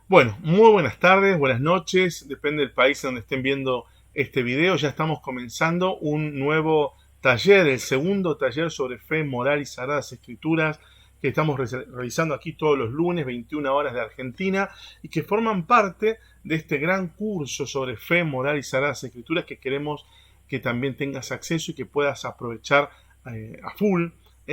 Bueno, muy buenas tardes, buenas noches, depende del país en donde estén viendo este video. Ya estamos comenzando un nuevo taller, el segundo taller sobre fe, moral y sagradas escrituras que estamos realizando aquí todos los lunes, 21 horas de Argentina, y que forman parte de este gran curso sobre fe, moral y sagradas escrituras que queremos que también tengas acceso y que puedas aprovechar a full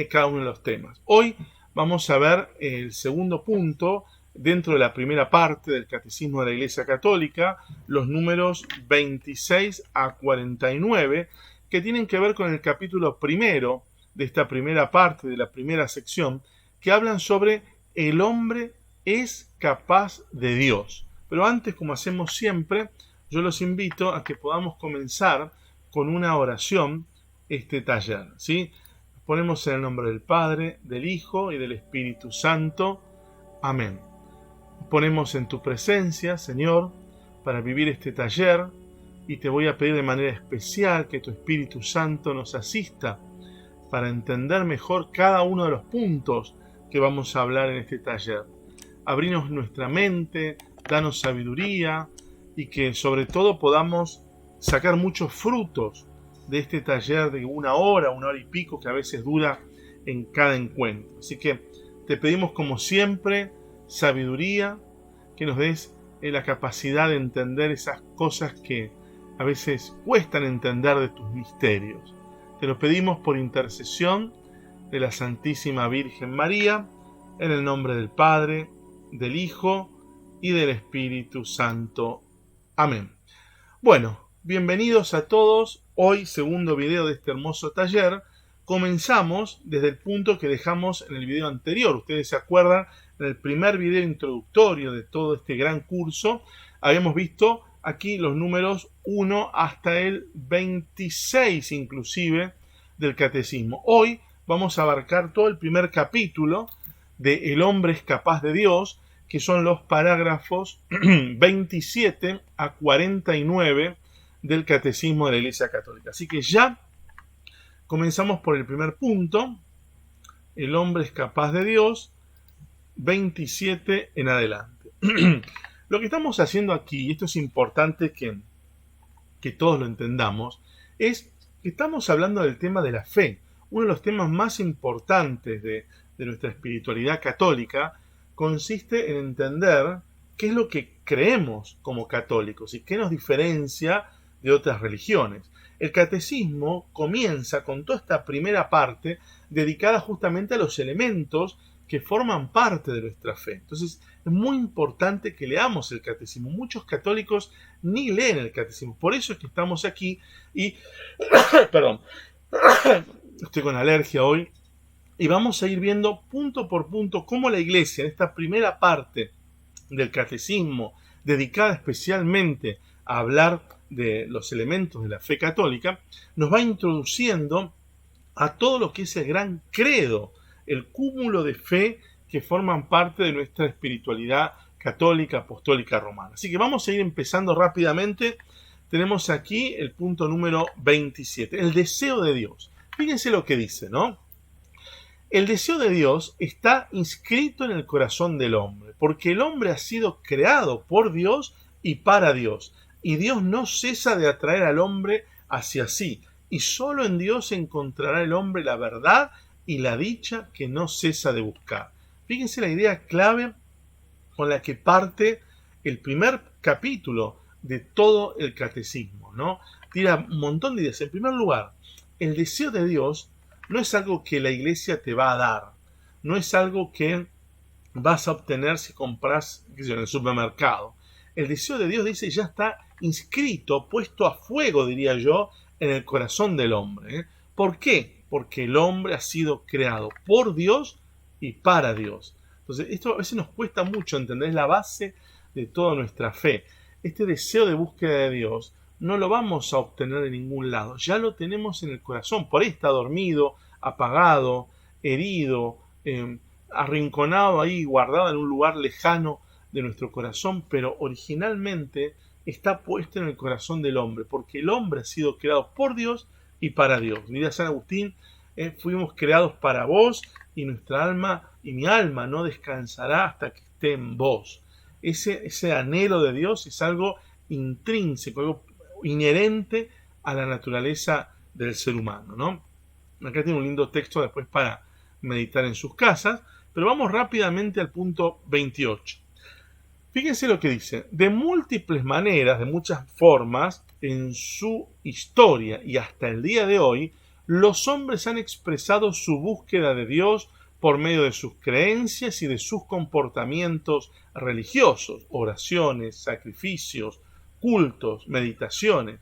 cada uno de los temas. Hoy vamos a ver el segundo punto dentro de la primera parte del Catecismo de la Iglesia Católica, los números 26 a 49, que tienen que ver con el capítulo primero de esta primera parte, de la primera sección, que hablan sobre el hombre es capaz de Dios. Pero antes, como hacemos siempre, yo los invito a que podamos comenzar con una oración este taller, ¿sí? Ponemos en el nombre del Padre, del Hijo y del Espíritu Santo. Amén. Ponemos en tu presencia, Señor, para vivir este taller, y te voy a pedir de manera especial que tu Espíritu Santo nos asista para entender mejor cada uno de los puntos que vamos a hablar en este taller. Abrinos nuestra mente, danos sabiduría y que sobre todo podamos sacar muchos frutos de este taller de una hora y pico que a veces dura en cada encuentro. Así que te pedimos como siempre sabiduría, que nos des la capacidad de entender esas cosas que a veces cuestan entender de tus misterios. Te lo pedimos por intercesión de la Santísima Virgen María, en el nombre del Padre, del Hijo y del Espíritu Santo. Amén. Bueno, bienvenidos a todos. Hoy, segundo video de este hermoso taller. Comenzamos desde el punto que dejamos en el video anterior. Ustedes se acuerdan, en el primer video introductorio de todo este gran curso, habíamos visto aquí los números 1 hasta el 26 inclusive del catecismo. Hoy vamos a abarcar todo el primer capítulo de El hombre es capaz de Dios, que son los parágrafos 27 a 49 del catecismo de la Iglesia Católica. Así que ya comenzamos por el primer punto, el hombre es capaz de Dios, 27 en adelante. Lo que estamos haciendo aquí, y esto es importante que todos lo entendamos, es que estamos hablando del tema de la fe, uno de los temas más importantes de nuestra espiritualidad católica. Consiste en entender qué es lo que creemos como católicos y qué nos diferencia de otras religiones. El catecismo comienza con toda esta primera parte dedicada justamente a los elementos que forman parte de nuestra fe. Entonces es muy importante que leamos el catecismo. Muchos católicos ni leen el catecismo. Por eso es que estamos aquí y perdón, estoy con alergia hoy. Y vamos a ir viendo punto por punto cómo la Iglesia, en esta primera parte del catecismo, dedicada especialmente a hablar de los elementos de la fe católica, nos va introduciendo a todo lo que es el gran credo, el cúmulo de fe que forman parte de nuestra espiritualidad católica, apostólica, romana. Así que vamos a ir empezando rápidamente. Tenemos aquí el punto número 27, el deseo de Dios. Fíjense lo que dice, ¿no? El deseo de Dios está inscrito en el corazón del hombre, porque el hombre ha sido creado por Dios y para Dios, y Dios no cesa de atraer al hombre hacia sí, y solo en Dios encontrará el hombre la verdad y la dicha que no cesa de buscar. Fíjense la idea clave con la que parte el primer capítulo de todo el catecismo, ¿no? Tira un montón de ideas. En primer lugar, el deseo de Dios no es algo que la Iglesia te va a dar, no es algo que vas a obtener si compras en el supermercado. El deseo de Dios, dice, ya está inscrito, puesto a fuego, diría yo, en el corazón del hombre. ¿Por qué? Porque el hombre ha sido creado por Dios y para Dios. Entonces, esto a veces nos cuesta mucho entender, es la base de toda nuestra fe. Este deseo de búsqueda de Dios no lo vamos a obtener de ningún lado, ya lo tenemos en el corazón. Por ahí está dormido, apagado, herido, arrinconado ahí, guardado en un lugar lejano de nuestro corazón, pero originalmente está puesto en el corazón del hombre, porque el hombre ha sido creado por Dios y para Dios. Diría San Agustín, fuimos creados para vos, y nuestra alma y mi alma no descansará hasta que esté en vos. ese anhelo de Dios es algo intrínseco, algo inherente a la naturaleza del ser humano, ¿no? Acá tiene un lindo texto después para meditar en sus casas, pero vamos rápidamente al punto 28. Fíjense lo que dice: de múltiples maneras, de muchas formas, en su historia y hasta el día de hoy, los hombres han expresado su búsqueda de Dios por medio de sus creencias y de sus comportamientos religiosos, oraciones, sacrificios, cultos, meditaciones.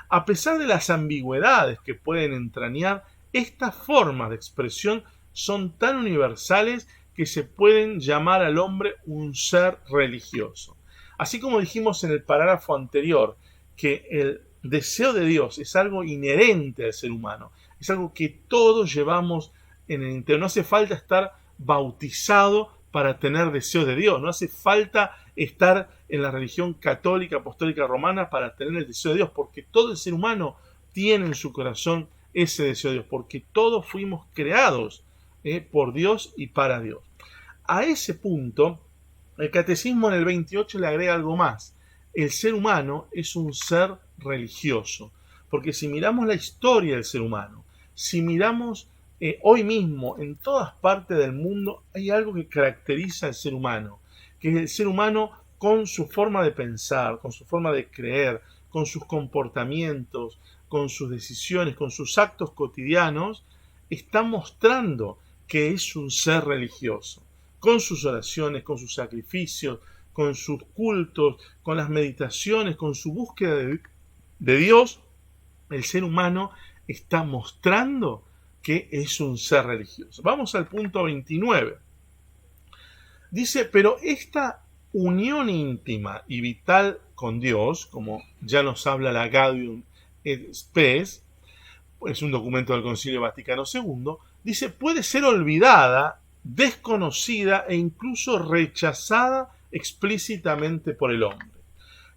A pesar de las ambigüedades que pueden entrañar, estas formas de expresión son tan universales que se pueden llamar al hombre un ser religioso. Así como dijimos en el parágrafo anterior, que el deseo de Dios es algo inherente al ser humano, es algo que todos llevamos en el interior. No hace falta estar bautizado para tener deseo de Dios, no hace falta estar en la religión católica, apostólica, romana para tener el deseo de Dios, porque todo el ser humano tiene en su corazón ese deseo de Dios, porque todos fuimos creados por Dios y para Dios. A ese punto, el Catecismo en el 28 le agrega algo más. El ser humano es un ser religioso, porque si miramos la historia del ser humano, si miramos hoy mismo en todas partes del mundo, hay algo que caracteriza al ser humano, que es el ser humano con su forma de pensar, con su forma de creer, con sus comportamientos, con sus decisiones, con sus actos cotidianos, está mostrando que es un ser religioso, con sus oraciones, con sus sacrificios, con sus cultos, con las meditaciones, con su búsqueda de Dios. El ser humano está mostrando que es un ser religioso. Vamos al punto 29. Dice: pero esta unión íntima y vital con Dios, como ya nos habla la Gaudium et Spes, es un documento del Concilio Vaticano II, dice, puede ser olvidada, desconocida e incluso rechazada explícitamente por el hombre.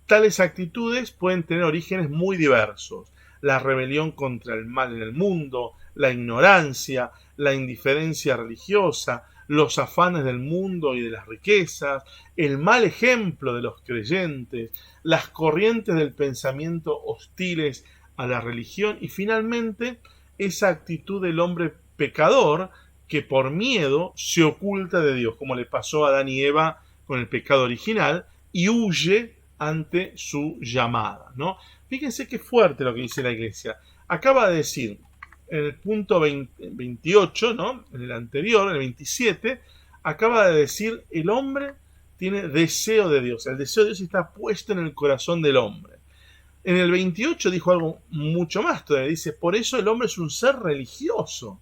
Tales actitudes pueden tener orígenes muy diversos: la rebelión contra el mal en el mundo, la ignorancia, la indiferencia religiosa, los afanes del mundo y de las riquezas, el mal ejemplo de los creyentes, las corrientes del pensamiento hostiles a la religión y finalmente esa actitud del hombre pecador que por miedo se oculta de Dios, como le pasó a Adán y Eva con el pecado original, y huye ante su llamada, ¿no? Fíjense qué fuerte lo que dice la Iglesia. Acaba de decir en el punto 28, ¿no? En el anterior, en el 27, acaba de decir: el hombre tiene deseo de Dios. El deseo de Dios está puesto en el corazón del hombre. En el 28 dijo algo mucho más todavía. Dice: por eso el hombre es un ser religioso.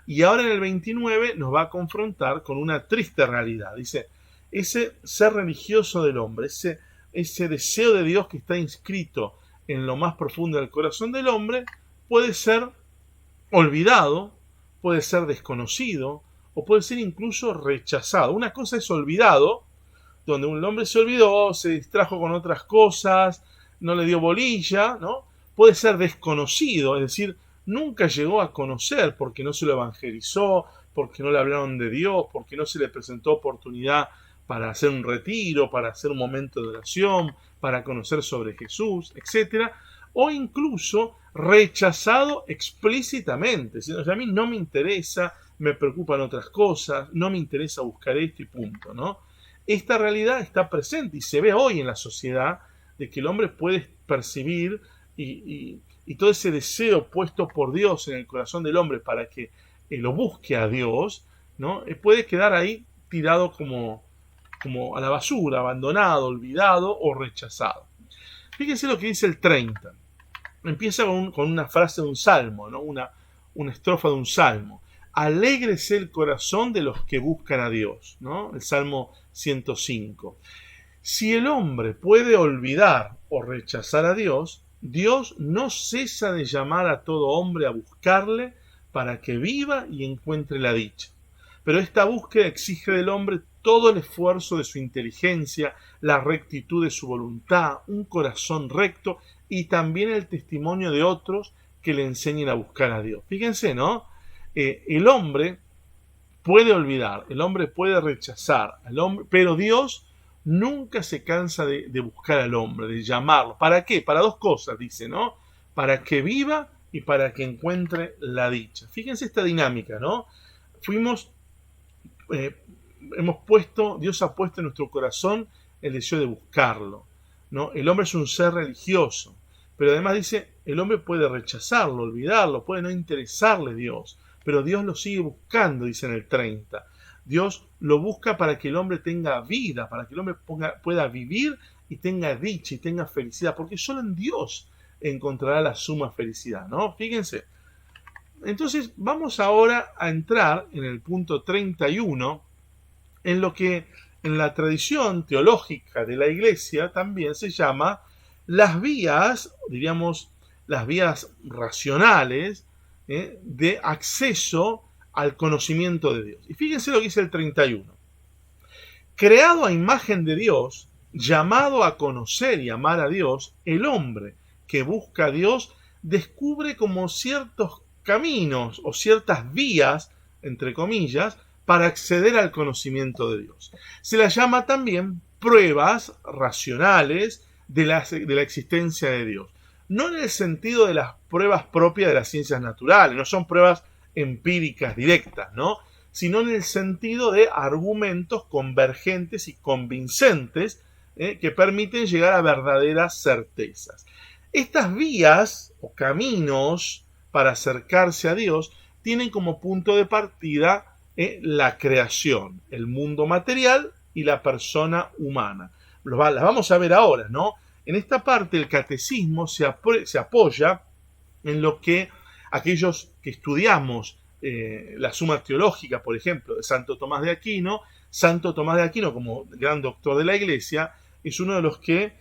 Y ahora en el 29 nos va a confrontar con una triste realidad. Dice: ese ser religioso del hombre, ese deseo de Dios que está inscrito en lo más profundo del corazón del hombre, puede ser olvidado, puede ser desconocido o puede ser incluso rechazado. Una cosa es olvidado, donde un hombre se olvidó, se distrajo con otras cosas, no le dio bolilla, ¿no? Puede ser desconocido, es decir, nunca llegó a conocer porque no se lo evangelizó, porque no le hablaron de Dios, porque no se le presentó oportunidad para hacer un retiro, para hacer un momento de oración, para conocer sobre Jesús, etc. O incluso rechazado explícitamente. O sea, a mí no me interesa, me preocupan otras cosas, no me interesa buscar esto y punto, ¿no? Esta realidad está presente y se ve hoy en la sociedad de que el hombre puede percibir y todo ese deseo puesto por Dios en el corazón del hombre para que lo busque a Dios, ¿no? Puede quedar ahí tirado como a la basura, abandonado, olvidado o rechazado. Fíjense lo que dice el 30. Empieza con una frase de un salmo, ¿no? Una estrofa de un salmo. Alégrese el corazón de los que buscan a Dios, ¿no? El Salmo 105. Si el hombre puede olvidar o rechazar a Dios, Dios no cesa de llamar a todo hombre a buscarle para que viva y encuentre la dicha. Pero esta búsqueda exige del hombre todo el esfuerzo de su inteligencia, la rectitud de su voluntad, un corazón recto y también el testimonio de otros que le enseñen a buscar a Dios. Fíjense, ¿no? El hombre puede olvidar, el hombre puede rechazar, pero Dios nunca se cansa de buscar al hombre, de llamarlo. ¿Para qué? Para dos cosas, dice, ¿no? Para que viva y para que encuentre la dicha. Fíjense esta dinámica, ¿no? Eh, Dios ha puesto en nuestro corazón el deseo de buscarlo, ¿no? El hombre es un ser religioso, pero además dice, el hombre puede rechazarlo, olvidarlo, puede no interesarle Dios, pero Dios lo sigue buscando, dice en el 30. Dios lo busca para que el hombre tenga vida, para que el hombre pueda vivir y tenga dicha y tenga felicidad, porque solo en Dios encontrará la suma felicidad, ¿no? Fíjense. Entonces vamos ahora a entrar en el punto 31, en lo que en la tradición teológica de la Iglesia también se llama las vías, diríamos, las vías racionales de acceso al conocimiento de Dios. Y fíjense lo que dice el 31. Creado a imagen de Dios, llamado a conocer y amar a Dios, el hombre que busca a Dios descubre como ciertos caminos o ciertas vías, entre comillas, para acceder al conocimiento de Dios. Se las llama también pruebas racionales de la existencia de Dios. No en el sentido de las pruebas propias de las ciencias naturales, no son pruebas empíricas directas, ¿no? Sino en el sentido de argumentos convergentes y convincentes que permiten llegar a verdaderas certezas. Estas vías o caminos para acercarse a Dios tienen como punto de partida la creación, el mundo material y la persona humana. Las vamos a ver ahora, ¿no? En esta parte el catecismo se apoya en lo que aquellos que estudiamos la Suma Teológica, por ejemplo, de Santo Tomás de Aquino, como gran doctor de la Iglesia, es uno de los que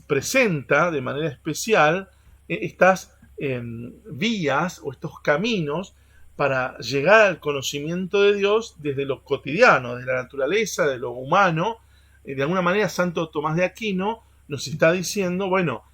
presenta de manera especial estas vías o estos caminos para llegar al conocimiento de Dios desde lo cotidiano, desde la naturaleza, de lo humano. De alguna manera Santo Tomás de Aquino nos está diciendo, bueno,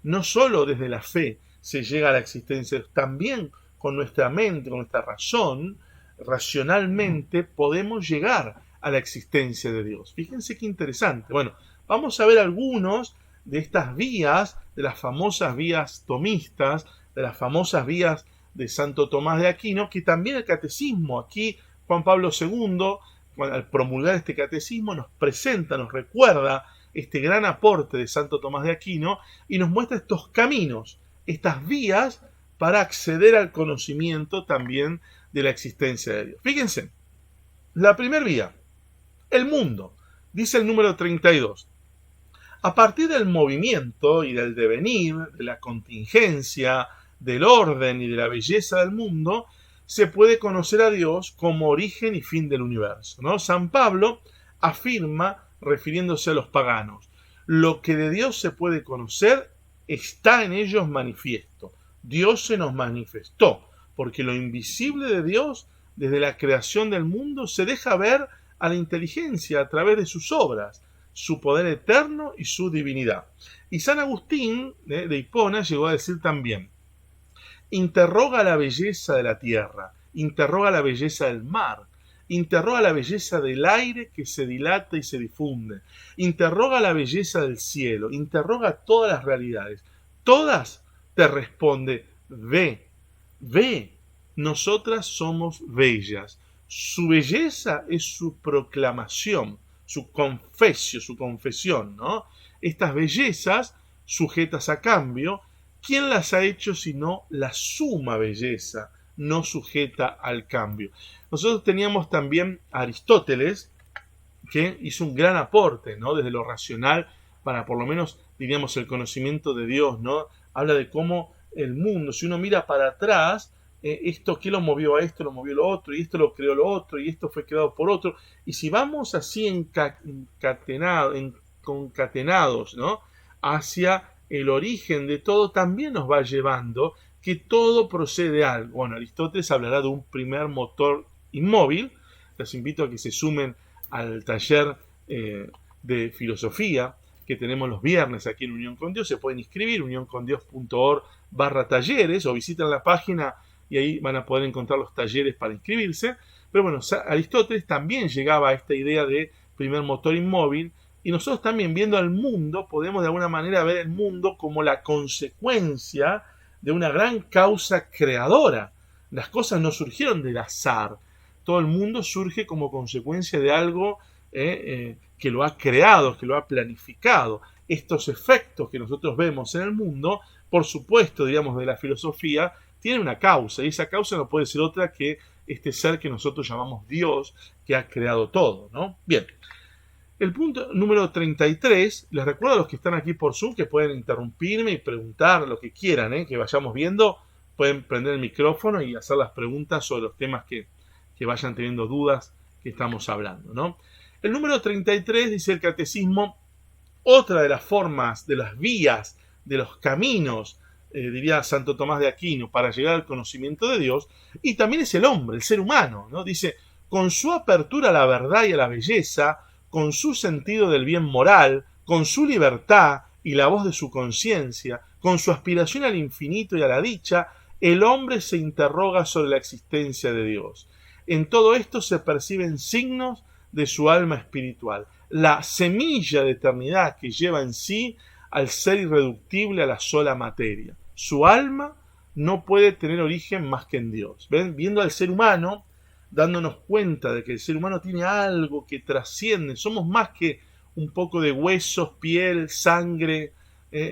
no solo desde la fe se llega a la existencia de Dios, también con nuestra mente, con nuestra razón, racionalmente podemos llegar a la existencia de Dios. Fíjense qué interesante. Bueno, vamos a ver algunos de estas vías, de las famosas vías tomistas, de las famosas vías de Santo Tomás de Aquino, que también el catecismo, aquí Juan Pablo II, al promulgar este catecismo, nos presenta, nos recuerda este gran aporte de Santo Tomás de Aquino y nos muestra estos caminos, estas vías para acceder al conocimiento también de la existencia de Dios. Fíjense, la primera vía, el mundo, dice el número 32. A partir del movimiento y del devenir, de la contingencia, del orden y de la belleza del mundo, se puede conocer a Dios como origen y fin del universo, ¿no? San Pablo afirma, refiriéndose a los paganos, lo que de Dios se puede conocer está en ellos manifiesto. Dios se nos manifestó, porque lo invisible de Dios, desde la creación del mundo, se deja ver a la inteligencia a través de sus obras, su poder eterno y su divinidad. Y San Agustín de Hipona llegó a decir también, interroga la belleza de la tierra, interroga la belleza del mar, interroga la belleza del aire que se dilata y se difunde, interroga la belleza del cielo, interroga todas las realidades. Todas te responde, ve, ve, nosotras somos bellas. Su belleza es su proclamación, su confesión, ¿no? Estas bellezas sujetas a cambio, ¿quién las ha hecho sino la suma belleza, no sujeta al cambio? Nosotros teníamos también a Aristóteles, que hizo un gran aporte, ¿no? Desde lo racional para por lo menos, diríamos, el conocimiento de Dios, ¿no? Habla de cómo el mundo, si uno mira para atrás, esto, ¿qué lo movió a esto? Lo movió lo otro, y esto lo creó lo otro, y esto fue creado por otro. Y si vamos así concatenados, ¿no? Hacia el origen de todo, también nos va llevando que todo procede de algo. Bueno, Aristóteles hablará de un primer motor inmóvil. Les invito a que se sumen al taller de filosofía que tenemos los viernes aquí en Unión con Dios. Se pueden inscribir, unioncondios.org/talleres, o visitan la página y ahí van a poder encontrar los talleres para inscribirse. Pero bueno, Aristóteles también llegaba a esta idea de primer motor inmóvil, y nosotros también viendo al mundo podemos de alguna manera ver el mundo como la consecuencia de una gran causa creadora. Las cosas no surgieron del azar, todo el mundo surge como consecuencia de algo que lo ha creado, que lo ha planificado. Estos efectos que nosotros vemos en el mundo, por supuesto, digamos, de la filosofía, tienen una causa, y esa causa no puede ser otra que este ser que nosotros llamamos Dios, que ha creado todo, ¿no? Bien, el punto número 33, les recuerdo a los que están aquí por Zoom que pueden interrumpirme y preguntar lo que quieran, que vayamos viendo, pueden prender el micrófono y hacer las preguntas sobre los temas que vayan teniendo dudas que estamos hablando, ¿no? El número 33 dice el catecismo: otra de las formas, de las vías, de los caminos, diría Santo Tomás de Aquino, para llegar al conocimiento de Dios, y también es el hombre, el ser humano, ¿no? Dice, con su apertura a la verdad y a la belleza, con su sentido del bien moral, con su libertad y la voz de su conciencia, con su aspiración al infinito y a la dicha, el hombre se interroga sobre la existencia de Dios. En todo esto se perciben signos de su alma espiritual, la semilla de eternidad que lleva en sí al ser irreductible a la sola materia. Su alma no puede tener origen más que en Dios. ¿Ven? Viendo al ser humano, dándonos cuenta de que el ser humano tiene algo que trasciende. Somos más que un poco de huesos, piel, sangre,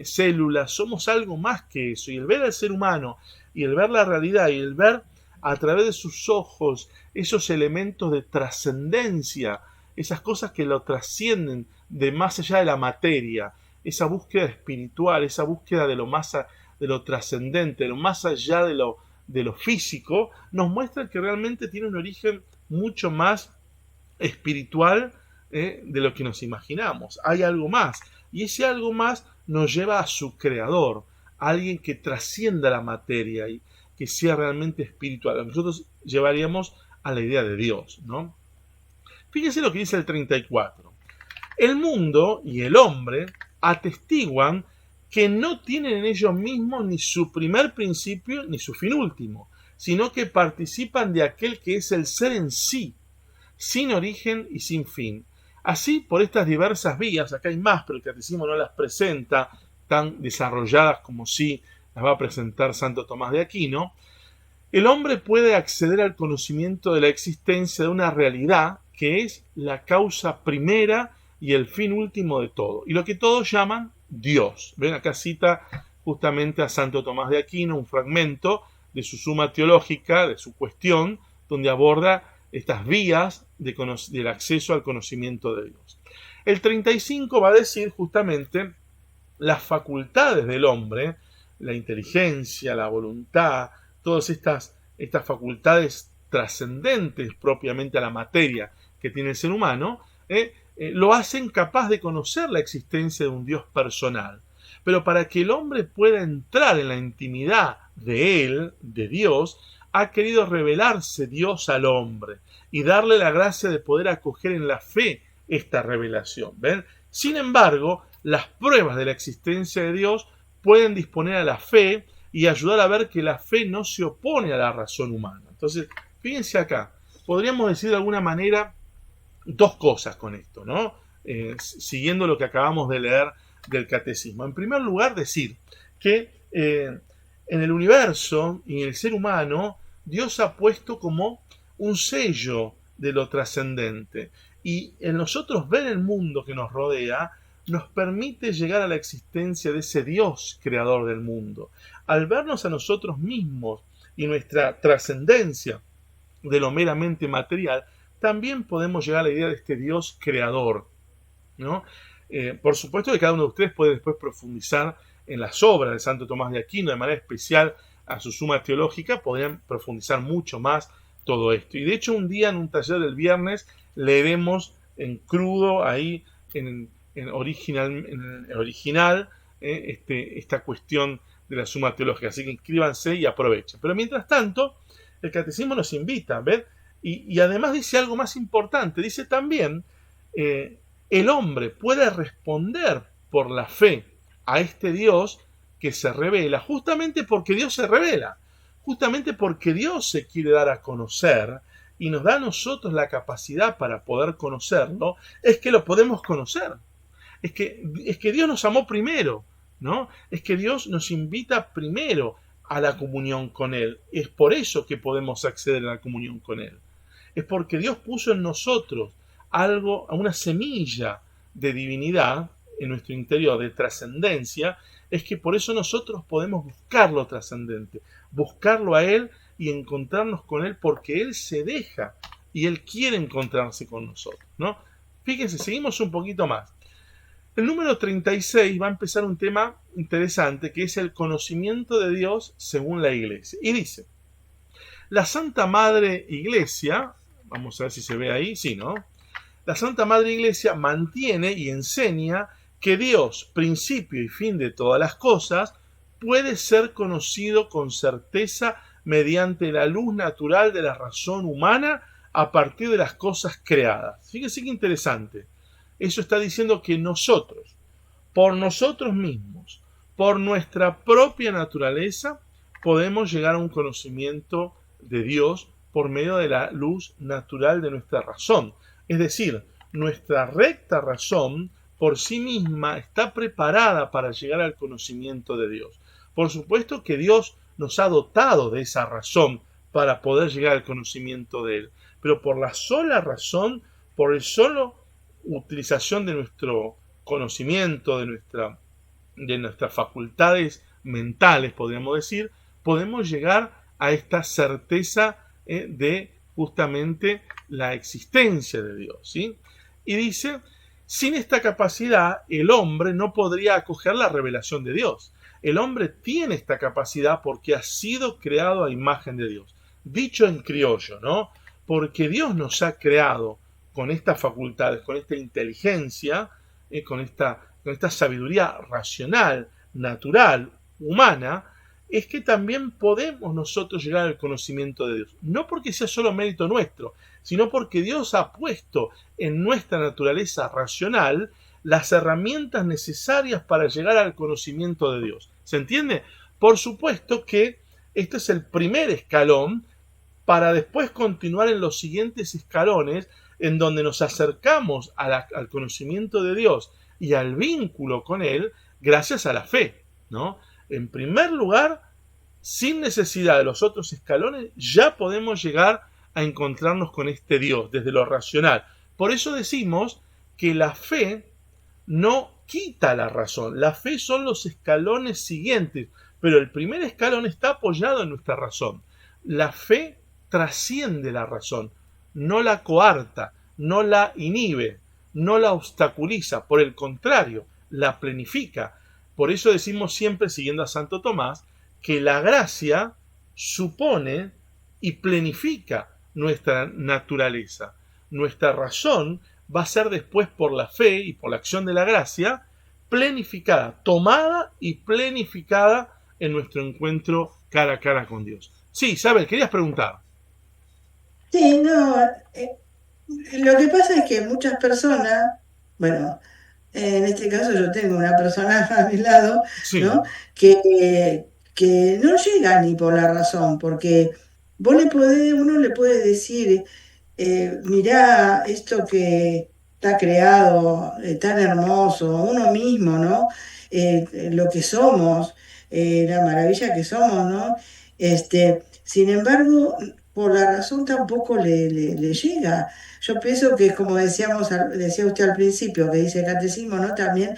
células. Somos algo más que eso. Y el ver al ser humano, y el ver la realidad, y el ver a través de sus ojos esos elementos de trascendencia, esas cosas que lo trascienden de más allá de la materia, esa búsqueda espiritual, esa búsqueda de lo trascendente, de lo más allá de lo físico, nos muestra que realmente tiene un origen mucho más espiritual de lo que nos imaginamos. Hay algo más, y ese algo más nos lleva a su creador, a alguien que trascienda la materia y que sea realmente espiritual. Nosotros llevaríamos a la idea de Dios, ¿no? Fíjense lo que dice el 34. El mundo y el hombre atestiguan que no tienen en ellos mismos ni su primer principio ni su fin último, sino que participan de aquel que es el ser en sí, sin origen y sin fin. Así, por estas diversas vías, acá hay más, pero el catecismo no las presenta tan desarrolladas como si las va a presentar Santo Tomás de Aquino, el hombre puede acceder al conocimiento de la existencia de una realidad que es la causa primera y el fin último de todo, y lo que todos llaman Dios. Ven, acá cita justamente a Santo Tomás de Aquino un fragmento de su Suma Teológica, de su cuestión, donde aborda estas vías del acceso al conocimiento de Dios. El 35 va a decir justamente las facultades del hombre, la inteligencia, la voluntad, todas estas facultades trascendentes propiamente a la materia que tiene el ser humano, lo hacen capaz de conocer la existencia de un Dios personal. Pero para que el hombre pueda entrar en la intimidad de él, de Dios, ha querido revelarse Dios al hombre y darle la gracia de poder acoger en la fe esta revelación. ¿Ven? Sin embargo, las pruebas de la existencia de Dios pueden disponer a la fe y ayudar a ver que la fe no se opone a la razón humana. Entonces, fíjense acá, podríamos decir de alguna manera dos cosas con esto, ¿no? Siguiendo lo que acabamos de leer del catecismo. En primer lugar, decir que en el universo y en el ser humano, Dios ha puesto como un sello de lo trascendente. Y en nosotros ver el mundo que nos rodea, nos permite llegar a la existencia de ese Dios creador del mundo. Al vernos a nosotros mismos y nuestra trascendencia de lo meramente material, también podemos llegar a la idea de este Dios creador, ¿no? Por supuesto que cada uno de ustedes puede después profundizar en las obras de Santo Tomás de Aquino, de manera especial a su Suma Teológica, podrían profundizar mucho más todo esto. Y de hecho un día en un taller del viernes leeremos en crudo, ahí en original, esta cuestión de la Suma Teológica. Así que inscríbanse y aprovechen. Pero mientras tanto, el catecismo nos invita a ver, y además dice algo más importante. Dice también, el hombre puede responder por la fe a este Dios que se revela, justamente porque Dios se revela, justamente porque Dios se quiere dar a conocer y nos da a nosotros la capacidad para poder conocerlo, es que lo podemos conocer. Es que Dios nos amó primero, ¿no? Es que Dios nos invita primero a la comunión con Él. Es por eso que podemos acceder a la comunión con Él. Es porque Dios puso en nosotros algo, una semilla de divinidad en nuestro interior, de trascendencia. Es que por eso nosotros podemos buscar lo trascendente, buscarlo a Él y encontrarnos con Él, porque Él se deja y Él quiere encontrarse con nosotros, ¿no? Fíjense, seguimos un poquito más. El número 36 va a empezar un tema interesante, que es el conocimiento de Dios según la Iglesia. Y dice, la Santa Madre Iglesia, vamos a ver si se ve ahí, sí, ¿no? La Santa Madre Iglesia mantiene y enseña que Dios, principio y fin de todas las cosas, puede ser conocido con certeza mediante la luz natural de la razón humana a partir de las cosas creadas. Fíjense qué interesante. Eso está diciendo que nosotros, por nosotros mismos, por nuestra propia naturaleza, podemos llegar a un conocimiento de Dios por medio de la luz natural de nuestra razón. Es decir, nuestra recta razón por sí misma está preparada para llegar al conocimiento de Dios. Por supuesto que Dios nos ha dotado de esa razón para poder llegar al conocimiento de Él, pero por la sola razón, por el solo utilización de nuestro conocimiento, de nuestras facultades mentales, podríamos decir, podemos llegar a esta certeza de justamente la existencia de Dios, ¿sí? Y dice, sin esta capacidad, el hombre no podría acoger la revelación de Dios. El hombre tiene esta capacidad porque ha sido creado a imagen de Dios. Dicho en criollo, ¿no? Porque Dios nos ha creado con estas facultades, con esta inteligencia, con esta sabiduría racional, natural, humana, es que también podemos nosotros llegar al conocimiento de Dios. No porque sea solo mérito nuestro, sino porque Dios ha puesto en nuestra naturaleza racional las herramientas necesarias para llegar al conocimiento de Dios. ¿Se entiende? Por supuesto que este es el primer escalón para después continuar en los siguientes escalones en donde nos acercamos al conocimiento de Dios y al vínculo con Él gracias a la fe, ¿no? En primer lugar, sin necesidad de los otros escalones, ya podemos llegar a encontrarnos con este Dios desde lo racional. Por eso decimos que la fe no quita la razón. La fe son los escalones siguientes, pero el primer escalón está apoyado en nuestra razón. La fe trasciende la razón, no la coarta, no la inhibe, no la obstaculiza, por el contrario, la plenifica. Por eso decimos siempre, siguiendo a Santo Tomás, que la gracia supone y plenifica nuestra naturaleza. Nuestra razón va a ser después por la fe y por la acción de la gracia plenificada, tomada y plenificada en nuestro encuentro cara a cara con Dios. Sí, Isabel, querías preguntar. Sí, no, lo que pasa es que muchas personas, bueno, en este caso yo tengo una persona a mi lado, Sí, ¿no? Que no llega ni por la razón, porque uno le puede decir, mirá esto que está creado, tan hermoso, uno mismo, ¿no? Lo que somos, la maravilla que somos, ¿no? Sin embargo, por la razón tampoco le llega. Yo pienso que, como decía usted al principio, que dice el catecismo, ¿no? También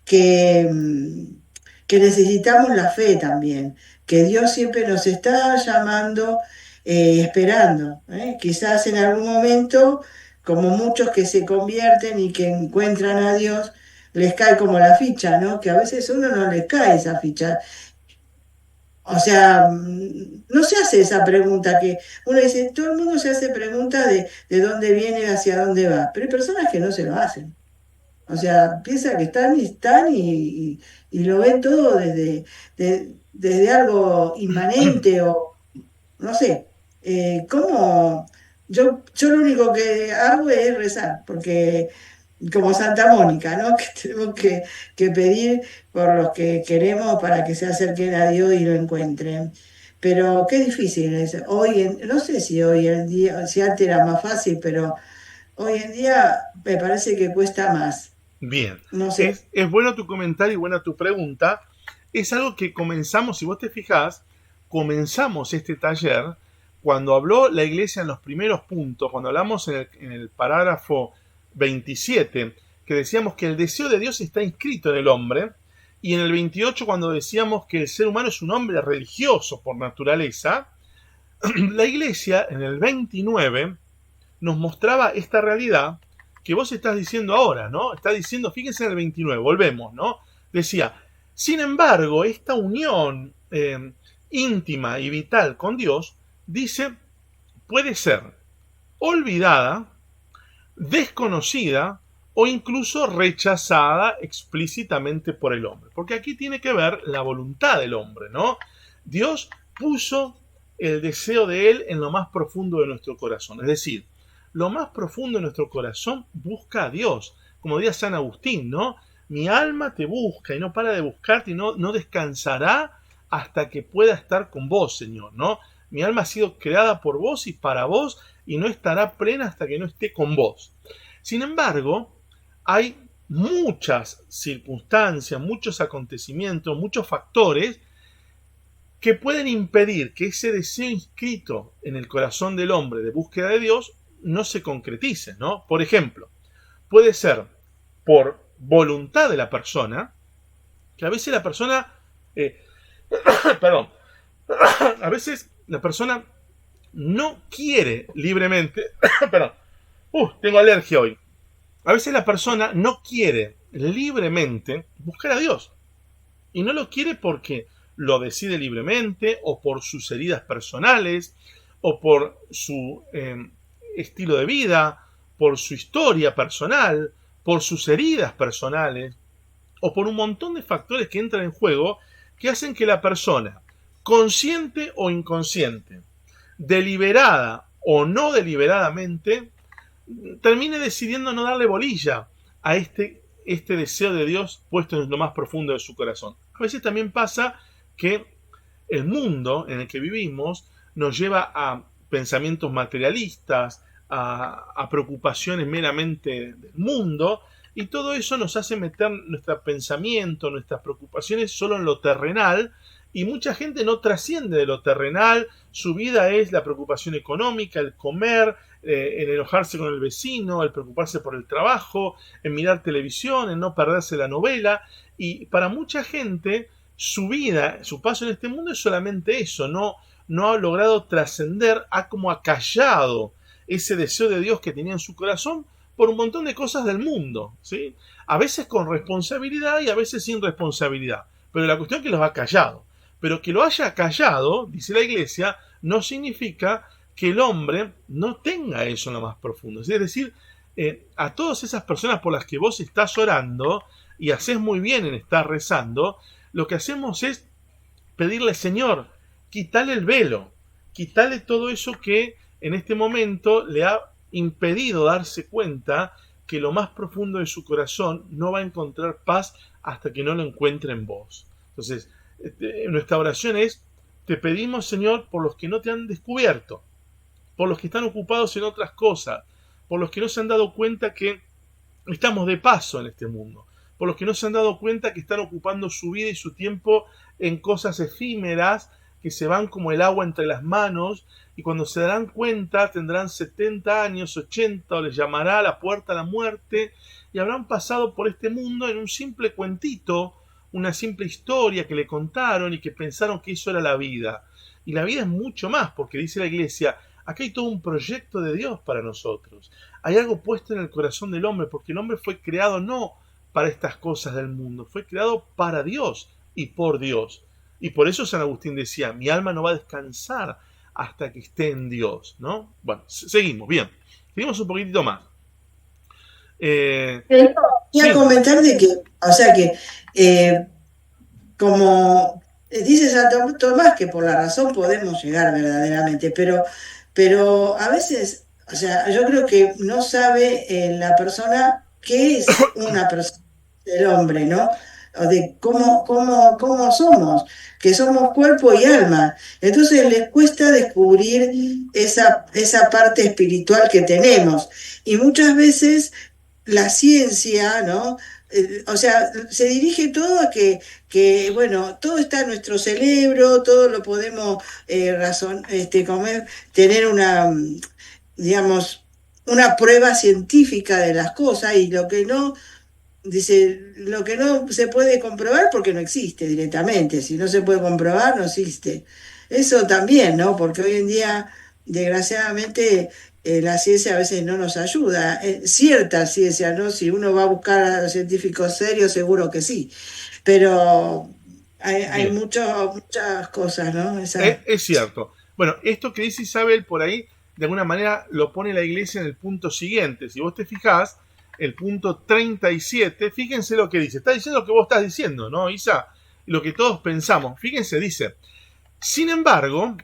que, que necesitamos la fe también, que Dios siempre nos está llamando, esperando. Quizás en algún momento, como muchos que se convierten y que encuentran a Dios, les cae como la ficha, ¿no? Que a veces a uno no les cae esa ficha. O sea, no se hace esa pregunta que uno dice, todo el mundo se hace preguntas de dónde viene, hacia dónde va, pero hay personas que no se lo hacen. O sea, piensa que están y lo ven todo desde algo inmanente o no sé. ¿Cómo? Yo lo único que hago es rezar, porque como Santa Mónica, ¿no? Que tenemos que pedir por los que queremos para que se acerquen a Dios y lo encuentren. pero qué difícil es. No sé si hoy en día, si antes era más fácil, pero hoy en día me parece que cuesta más. Bien, No sé. es bueno tu comentario y buena tu pregunta. Es algo que comenzamos, si vos te fijás, comenzamos este taller cuando habló la iglesia en los primeros puntos, cuando hablamos en el parágrafo 27, que decíamos que el deseo de Dios está inscrito en el hombre, y en el 28 cuando decíamos que el ser humano es un hombre religioso por naturaleza, la iglesia en el 29 nos mostraba esta realidad que vos estás diciendo ahora, ¿no? Está diciendo, fíjense en el 29, volvemos, ¿no? Decía, sin embargo, esta unión íntima y vital con Dios, dice, puede ser olvidada, desconocida o incluso rechazada explícitamente por el hombre. Porque aquí tiene que ver la voluntad del hombre, ¿no? Dios puso el deseo de Él en lo más profundo de nuestro corazón. Es decir, lo más profundo de nuestro corazón busca a Dios. Como diría San Agustín, ¿no? Mi alma te busca y no para de buscarte y no descansará hasta que pueda estar con vos, Señor, ¿no? Mi alma ha sido creada por vos y para vos y no estará plena hasta que no esté con vos. Sin embargo, hay muchas circunstancias, muchos acontecimientos, muchos factores que pueden impedir que ese deseo inscrito en el corazón del hombre de búsqueda de Dios no se concretice, ¿no? Por ejemplo, puede ser por voluntad de la persona, que a veces la persona, perdón, a veces la persona no quiere libremente, perdón, tengo alergia hoy. A veces la persona no quiere libremente buscar a Dios. Y no lo quiere porque lo decide libremente, o por sus heridas personales, o por su estilo de vida, por su historia personal, por sus heridas personales, o por un montón de factores que entran en juego que hacen que la persona, consciente o inconsciente, deliberada o no deliberadamente, termine decidiendo no darle bolilla a este deseo de Dios puesto en lo más profundo de su corazón. A veces también pasa que el mundo en el que vivimos nos lleva a pensamientos materialistas, a preocupaciones meramente del mundo, y todo eso nos hace meter nuestro pensamiento, nuestras preocupaciones solo en lo terrenal, y mucha gente no trasciende de lo terrenal. Su vida es la preocupación económica, el comer, el enojarse con el vecino, el preocuparse por el trabajo, en mirar televisión, en no perderse la novela, y para mucha gente su vida, su paso en este mundo es solamente eso, no ha logrado trascender, ha como acallado ese deseo de Dios que tenía en su corazón por un montón de cosas del mundo, ¿sí? A veces con responsabilidad y a veces sin responsabilidad, pero la cuestión es que los ha callado. Pero que lo haya callado, dice la Iglesia, no significa que el hombre no tenga eso en lo más profundo. Es decir, a todas esas personas por las que vos estás orando, y haces muy bien en estar rezando, lo que hacemos es pedirle, Señor, quítale el velo, quítale todo eso que en este momento le ha impedido darse cuenta que lo más profundo de su corazón no va a encontrar paz hasta que no lo encuentre en vos. Entonces, nuestra oración es, te pedimos, Señor, por los que no te han descubierto, por los que están ocupados en otras cosas, por los que no se han dado cuenta que estamos de paso en este mundo, por los que no se han dado cuenta que están ocupando su vida y su tiempo en cosas efímeras que se van como el agua entre las manos, y cuando se darán cuenta tendrán 70 años, 80, o les llamará a la puerta la muerte, y habrán pasado por este mundo en un simple cuentito, una simple historia que le contaron y que pensaron que eso era la vida. Y la vida es mucho más, porque dice la Iglesia, acá hay todo un proyecto de Dios para nosotros. Hay algo puesto en el corazón del hombre, porque el hombre fue creado no para estas cosas del mundo, fue creado para Dios y por Dios. Y por eso San Agustín decía, mi alma no va a descansar hasta que esté en Dios, ¿no? Bueno, seguimos, bien. Seguimos un poquitito más. Pero quería Sí, comentar de que, o sea que, eh, como dice Santo Tomás, que por la razón podemos llegar verdaderamente, pero a veces, o sea, yo creo que no sabe la persona qué es una persona, el hombre, ¿no? o de cómo somos, que somos cuerpo y alma. Entonces les cuesta descubrir esa parte espiritual que tenemos. Y muchas veces la ciencia, ¿no? O sea, se dirige todo a bueno, todo está en nuestro cerebro, todo lo podemos tener digamos, una prueba científica de las cosas y lo que no se puede comprobar porque no existe directamente. Si no se puede comprobar, no existe. Eso también, ¿no? Porque hoy en día, desgraciadamente, la ciencia a veces no nos ayuda. Cierta ciencia, ¿no? Si uno va a buscar a los científicos serios, seguro que sí. Pero hay Bien, muchas cosas, ¿no? es cierto. Bueno, esto que dice Isabel por ahí, de alguna manera lo pone la iglesia en el punto siguiente. Si vos te fijás, el punto 37, fíjense lo que dice. Está diciendo lo que vos estás diciendo, ¿no, Isa? Lo que todos pensamos. Fíjense, dice, sin embargo,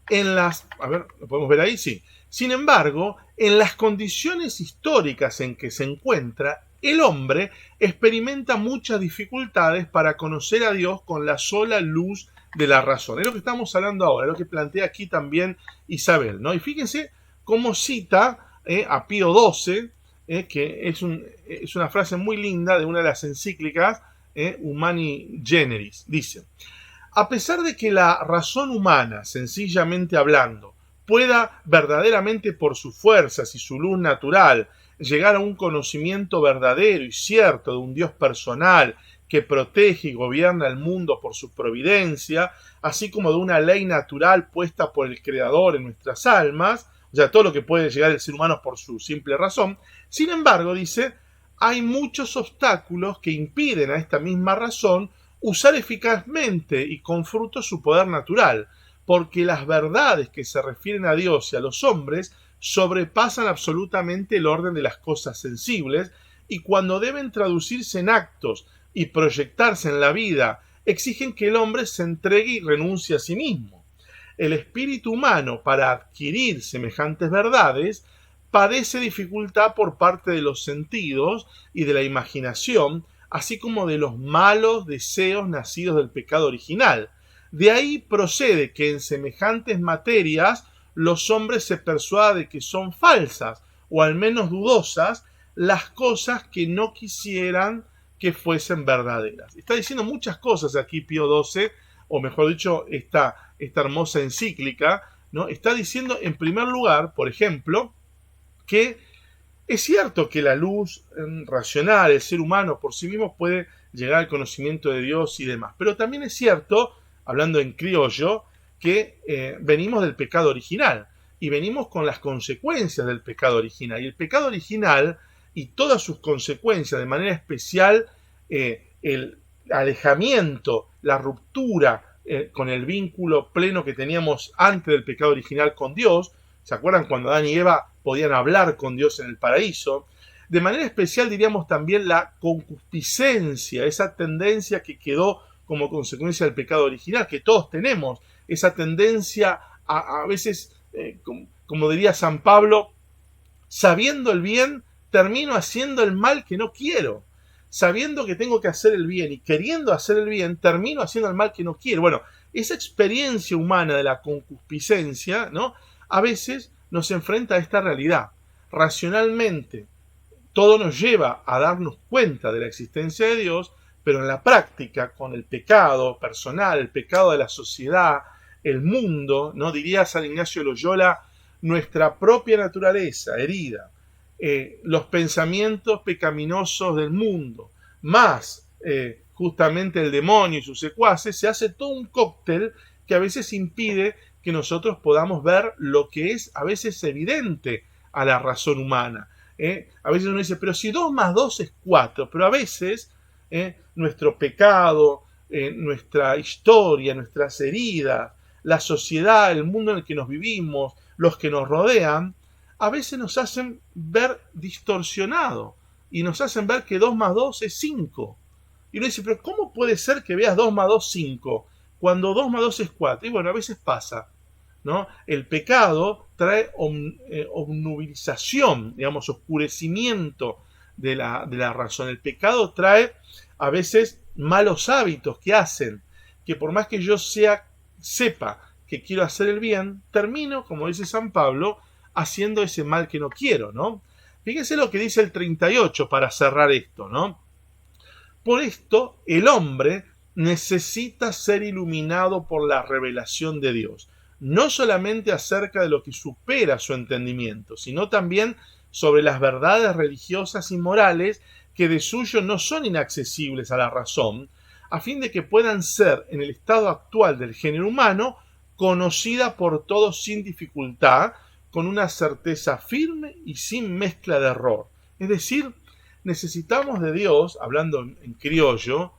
a ver, ¿lo podemos ver ahí? Sí. Sin embargo, en las condiciones históricas en que se encuentra, el hombre experimenta muchas dificultades para conocer a Dios con la sola luz de la razón. Es lo que estamos hablando ahora, es lo que plantea aquí también Isabel, ¿no? Y fíjense cómo cita a Pío XII, que es una frase muy linda de una de las encíclicas, Humani Generis. Dice: a pesar de que la razón humana, sencillamente hablando, pueda verdaderamente por sus fuerzas y su luz natural llegar a un conocimiento verdadero y cierto de un Dios personal que protege y gobierna el mundo por su providencia, así como de una ley natural puesta por el Creador en nuestras almas, o sea, todo lo que puede llegar el ser humano por su simple razón. Sin embargo, dice, hay muchos obstáculos que impiden a esta misma razón usar eficazmente y con fruto su poder natural, porque las verdades que se refieren a Dios y a los hombres sobrepasan absolutamente el orden de las cosas sensibles, y cuando deben traducirse en actos y proyectarse en la vida, exigen que el hombre se entregue y renuncie a sí mismo. El espíritu humano, para adquirir semejantes verdades, padece dificultad por parte de los sentidos y de la imaginación, así como de los malos deseos nacidos del pecado original. De ahí procede que en semejantes materias los hombres se persuadan de que son falsas, o al menos dudosas, las cosas que no quisieran que fuesen verdaderas. Está diciendo muchas cosas aquí Pío XII, o mejor dicho, esta hermosa encíclica, ¿no? Está diciendo, en primer lugar, por ejemplo, que es cierto que la luz racional, el ser humano por sí mismo puede llegar al conocimiento de Dios y demás, pero también es cierto, hablando en criollo, que venimos del pecado original y venimos con las consecuencias del pecado original. Y el pecado original y todas sus consecuencias, de manera especial el alejamiento, la ruptura con el vínculo pleno que teníamos antes del pecado original con Dios. ¿Se acuerdan cuando Adán y Eva podían hablar con Dios en el paraíso? De manera especial diríamos también la concupiscencia, esa tendencia que quedó como consecuencia del pecado original, que todos tenemos, esa tendencia a veces, como diría San Pablo, sabiendo el bien, termino haciendo el mal que no quiero. Sabiendo que tengo que hacer el bien y queriendo hacer el bien, termino haciendo el mal que no quiero. Bueno, esa experiencia humana de la concupiscencia, ¿no?, a veces nos enfrenta a esta realidad. Racionalmente, todo nos lleva a darnos cuenta de la existencia de Dios, pero en la práctica, con el pecado personal, el pecado de la sociedad, el mundo, ¿no?, diría San Ignacio de Loyola, nuestra propia naturaleza herida, los pensamientos pecaminosos del mundo, más justamente el demonio y sus secuaces, se hace todo un cóctel que a veces impide que nosotros podamos ver lo que es a veces evidente a la razón humana. A veces uno dice, pero si 2 más 2 es 4, pero a veces nuestro pecado, nuestra historia, nuestras heridas, la sociedad, el mundo en el que nos vivimos, los que nos rodean, a veces nos hacen ver distorsionado y nos hacen ver que 2 más 2 es 5. Y uno dice, pero ¿cómo puede ser que veas 2 más 2 5 cuando 2 más 2 es 4? Y bueno, a veces pasa, ¿no? El pecado trae obnubilización, digamos, oscurecimiento de la razón. El pecado trae a veces malos hábitos que hacen que por más que yo sepa que quiero hacer el bien, termino, como dice San Pablo, haciendo ese mal que no quiero, ¿no? Fíjense lo que dice el 38 para cerrar esto, ¿no? Por esto, el hombre necesita ser iluminado por la revelación de Dios, no solamente acerca de lo que supera su entendimiento, sino también sobre las verdades religiosas y morales que de suyo no son inaccesibles a la razón, a fin de que puedan ser, en el estado actual del género humano, conocidas por todos sin dificultad, con una certeza firme y sin mezcla de error. Es decir, necesitamos de Dios, hablando en criollo,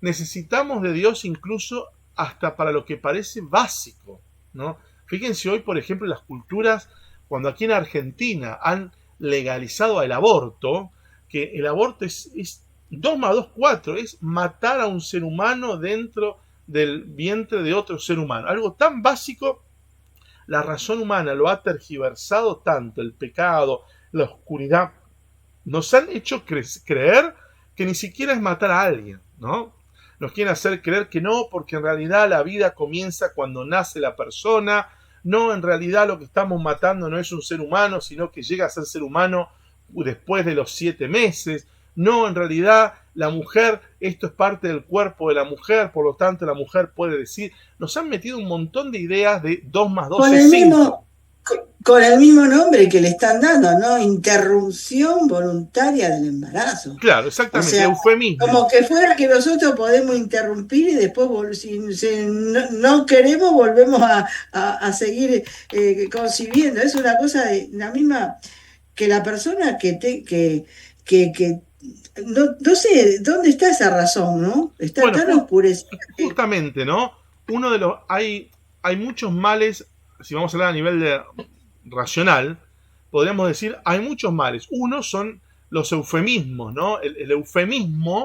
necesitamos de Dios incluso hasta para lo que parece básico, ¿no? Fíjense hoy, por ejemplo, las culturas, cuando aquí en Argentina han legalizado el aborto, que el aborto es 2 más 2, 4, es matar a un ser humano dentro del vientre de otro ser humano. Algo tan básico, la razón humana lo ha tergiversado tanto, el pecado, la oscuridad, nos han hecho creer que ni siquiera es matar a alguien, ¿no? Nos quieren hacer creer que no, porque en realidad la vida comienza cuando nace la persona. No, en realidad lo que estamos matando no es un ser humano, sino que llega a ser ser humano después de los 7 meses. No, en realidad la mujer, esto es parte del cuerpo de la mujer, por lo tanto la mujer puede decir. Nos han metido un montón de ideas de 2 más 2 Con es el 5. mismo, con el mismo nombre que le están dando, ¿no? Interrupción voluntaria del embarazo. Claro, O exactamente, sea, como eufemismo. que fuera que nosotros podemos interrumpir y después, si no queremos, volvemos a seguir concibiendo. Es una cosa de la misma que la persona que no sé dónde está esa razón, ¿no? Está Bueno, tan oscurecida. justamente, ¿no? Uno de los hay muchos males, si vamos a hablar a nivel de racional, podríamos decir, hay muchos males. Uno son los eufemismos, ¿no? El eufemismo,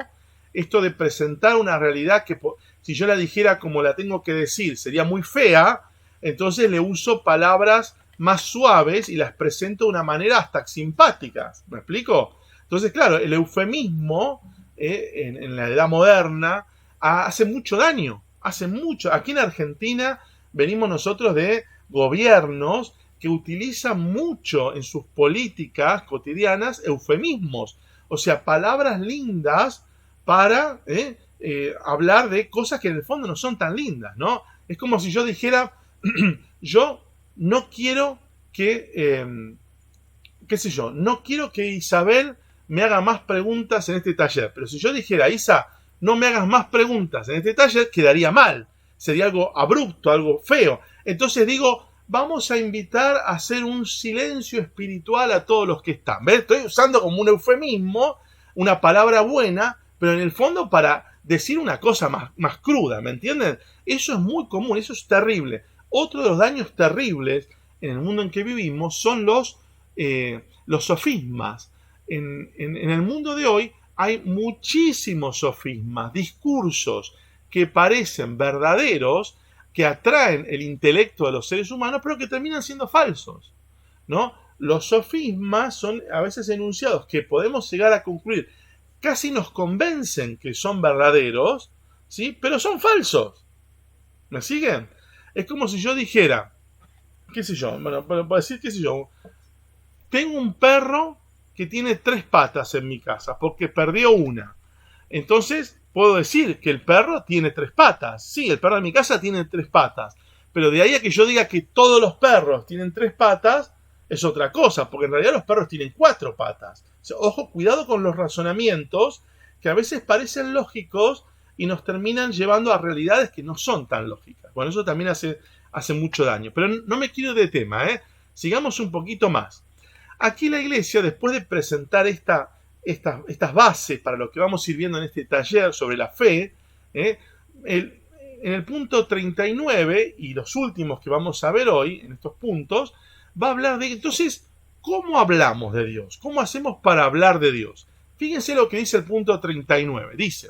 esto de presentar una realidad que si yo la dijera como la tengo que decir sería muy fea, entonces le uso palabras más suaves y las presento de una manera hasta simpáticas. ¿Me explico? Entonces, claro, el eufemismo en la edad moderna hace mucho daño, hace mucho. Aquí en Argentina venimos nosotros de gobiernos que utilizan mucho en sus políticas cotidianas eufemismos, o sea, palabras lindas para hablar de cosas que en el fondo no son tan lindas, ¿no? Es como si yo dijera, yo no quiero qué sé yo, no quiero que Isabel me haga más preguntas en este taller, pero si yo dijera, Isa, no me hagas más preguntas en este taller, quedaría mal, sería algo abrupto, algo feo. Entonces digo, vamos a invitar a hacer un silencio espiritual a todos los que están. ¿Ves? Estoy usando como un eufemismo, una palabra buena, pero en el fondo para decir una cosa más cruda, ¿me entienden? Eso es muy común, eso es terrible. Otro de los daños terribles en el mundo en que vivimos son los sofismas. En el mundo de hoy hay muchísimos sofismas, discursos que parecen verdaderos, que atraen el intelecto de los seres humanos, pero que terminan siendo falsos, ¿no? Los sofismas son a veces enunciados que podemos llegar a concluir, casi nos convencen que son verdaderos, ¿sí? Pero son falsos. ¿Me siguen? Es como si yo dijera, qué sé yo, bueno, para decir qué sé yo, tengo un perro que tiene 3 patas en mi casa porque perdió una. Entonces puedo decir que el perro tiene 3 patas. Sí, el perro de mi casa tiene 3 patas. Pero de ahí a que yo diga que todos los perros tienen 3 patas, es otra cosa, porque en realidad los perros tienen 4 patas. O sea, ojo, cuidado con los razonamientos que a veces parecen lógicos y nos terminan llevando a realidades que no son tan lógicas. Bueno, eso también hace mucho daño. Pero no me quiero de tema, ¿eh? Sigamos un poquito más. Aquí la Iglesia, después de presentar estas bases para lo que vamos a ir viendo en este taller sobre la fe, en el punto 39 y los últimos que vamos a ver hoy, en estos puntos, va a hablar de, entonces, ¿cómo hablamos de Dios? ¿Cómo hacemos para hablar de Dios? Fíjense lo que dice el punto 39. Dice,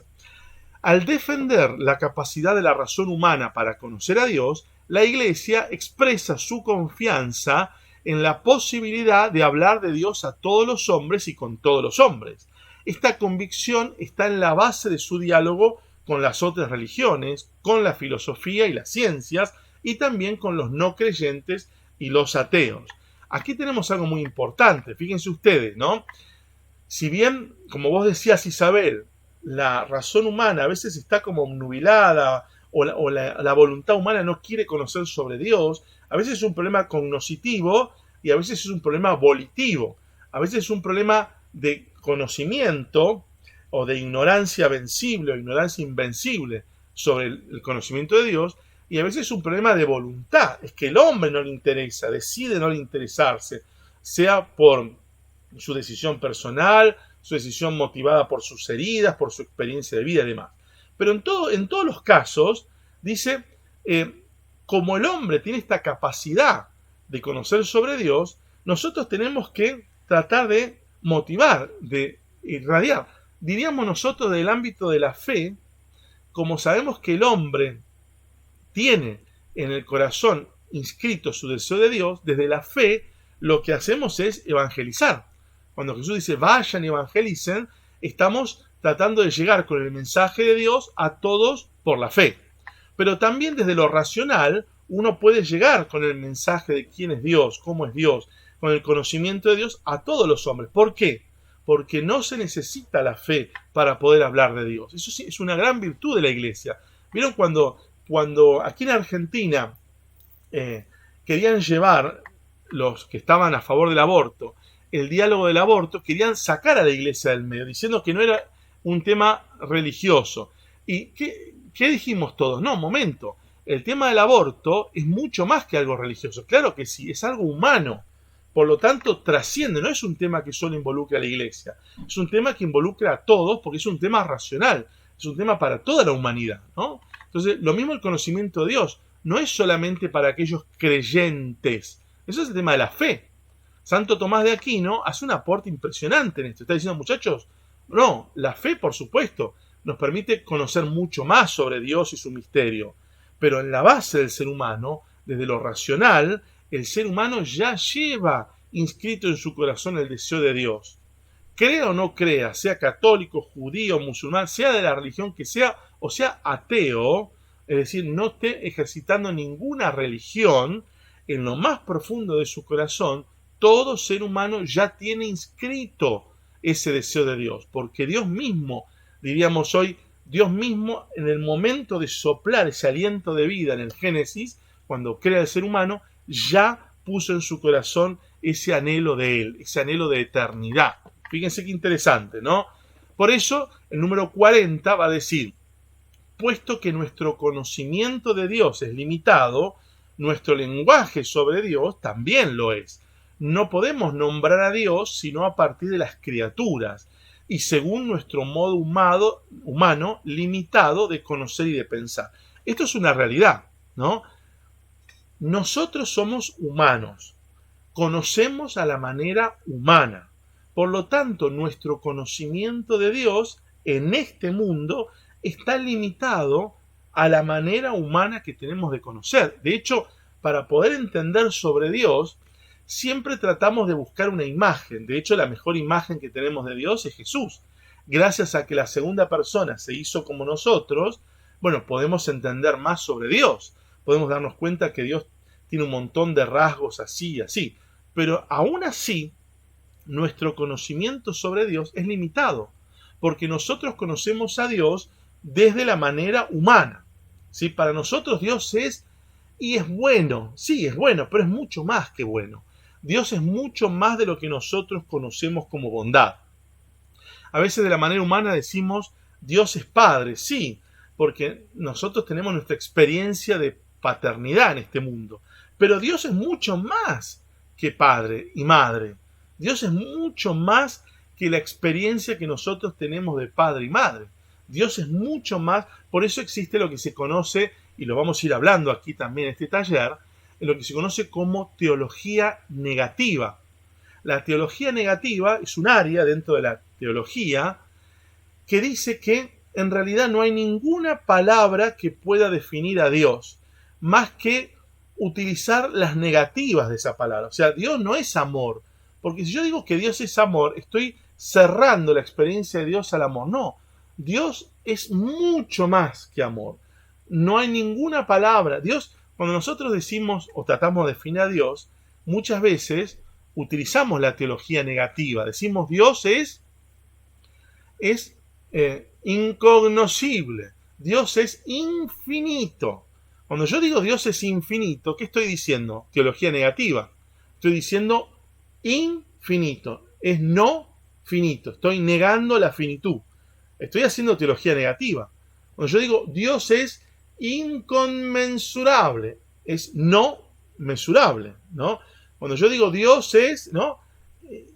al defender la capacidad de la razón humana para conocer a Dios, la Iglesia expresa su confianza en la posibilidad de hablar de Dios a todos los hombres y con todos los hombres. Esta convicción está en la base de su diálogo con las otras religiones, con la filosofía y las ciencias, y también con los no creyentes y los ateos. Aquí tenemos algo muy importante, fíjense ustedes, ¿no? Si bien, como vos decías, Isabel, la razón humana a veces está como obnubilada o la voluntad humana no quiere conocer sobre Dios, a veces es un problema cognoscitivo y a veces es un problema volitivo, a veces es un problema de conocimiento o de ignorancia vencible o ignorancia invencible sobre el conocimiento de Dios, y a veces es un problema de voluntad, es que el hombre no le interesa, decide no le interesarse, sea por su decisión personal, su decisión motivada por sus heridas, por su experiencia de vida y demás. Pero en todos los casos, dice, como el hombre tiene esta capacidad de conocer sobre Dios, nosotros tenemos que tratar de motivar, de irradiar. Diríamos nosotros del ámbito de la fe, como sabemos que el hombre tiene en el corazón inscrito su deseo de Dios, desde la fe lo que hacemos es evangelizar. Cuando Jesús dice vayan y evangelicen, estamos tratando de llegar con el mensaje de Dios a todos por la fe. Pero también desde lo racional uno puede llegar con el mensaje de quién es Dios, cómo es Dios, con el conocimiento de Dios a todos los hombres. ¿Por qué? Porque no se necesita la fe para poder hablar de Dios. Eso sí es una gran virtud de la iglesia. ¿Vieron cuando aquí en Argentina querían llevar los que estaban a favor del aborto, el diálogo del aborto, querían sacar a la iglesia del medio, diciendo que no era un tema religioso? ¿Y qué dijimos todos? No, un momento, el tema del aborto es mucho más que algo religioso. Claro que sí, es algo humano. Por lo tanto, trasciende, no es un tema que solo involucra a la iglesia, es un tema que involucra a todos porque es un tema racional, es un tema para toda la humanidad, ¿no? Entonces, lo mismo el conocimiento de Dios, no es solamente para aquellos creyentes, eso es el tema de la fe. Santo Tomás de Aquino hace un aporte impresionante en esto. Está diciendo, muchachos, no, la fe, por supuesto, nos permite conocer mucho más sobre Dios y su misterio, pero en la base del ser humano, desde lo racional, el ser humano ya lleva inscrito en su corazón el deseo de Dios. Crea o no crea, sea católico, judío, musulmán, sea de la religión que sea, o sea ateo, es decir, no esté ejercitando ninguna religión, en lo más profundo de su corazón, todo ser humano ya tiene inscrito ese deseo de Dios, porque Dios mismo, diríamos hoy, Dios mismo en el momento de soplar ese aliento de vida en el Génesis, cuando crea el ser humano, ya puso en su corazón ese anhelo de Él, ese anhelo de eternidad. Fíjense qué interesante, ¿no? Por eso, el número 40 va a decir, puesto que nuestro conocimiento de Dios es limitado, nuestro lenguaje sobre Dios también lo es. No podemos nombrar a Dios sino a partir de las criaturas y según nuestro modo humano limitado de conocer y de pensar. Esto es una realidad, ¿no? Nosotros somos humanos, conocemos a la manera humana. Por lo tanto, nuestro conocimiento de Dios en este mundo está limitado a la manera humana que tenemos de conocer. De hecho, para poder entender sobre Dios, siempre tratamos de buscar una imagen. De hecho, la mejor imagen que tenemos de Dios es Jesús. Gracias a que la segunda persona se hizo como nosotros, bueno, podemos entender más sobre Dios. Podemos darnos cuenta que Dios tiene un montón de rasgos así y así. Pero aún así, nuestro conocimiento sobre Dios es limitado, porque nosotros conocemos a Dios desde la manera humana. ¿Sí? Para nosotros Dios es, y es bueno, sí, es bueno, pero es mucho más que bueno. Dios es mucho más de lo que nosotros conocemos como bondad. A veces de la manera humana decimos, Dios es Padre, sí, porque nosotros tenemos nuestra experiencia de paternidad en este mundo. Pero Dios es mucho más que Padre y Madre. Dios es mucho más que la experiencia que nosotros tenemos de Padre y Madre. Dios es mucho más, por eso existe lo que se conoce, y lo vamos a ir hablando aquí también en este taller, en lo que se conoce como teología negativa. La teología negativa es un área dentro de la teología que dice que en realidad no hay ninguna palabra que pueda definir a Dios, más que utilizar las negativas de esa palabra. O sea, Dios no es amor, porque si yo digo que Dios es amor, estoy cerrando la experiencia de Dios al amor. No, Dios es mucho más que amor. No hay ninguna palabra. Dios, cuando nosotros decimos o tratamos de definir a Dios, muchas veces utilizamos la teología negativa. Decimos Dios es incognoscible. Dios es infinito. Cuando yo digo Dios es infinito, ¿qué estoy diciendo? Teología negativa. Estoy diciendo infinito. Es no finito. Estoy negando la finitud. Estoy haciendo teología negativa. Cuando yo digo Dios es inconmensurable, es no mesurable, ¿no? Cuando yo digo Dios es, ¿no?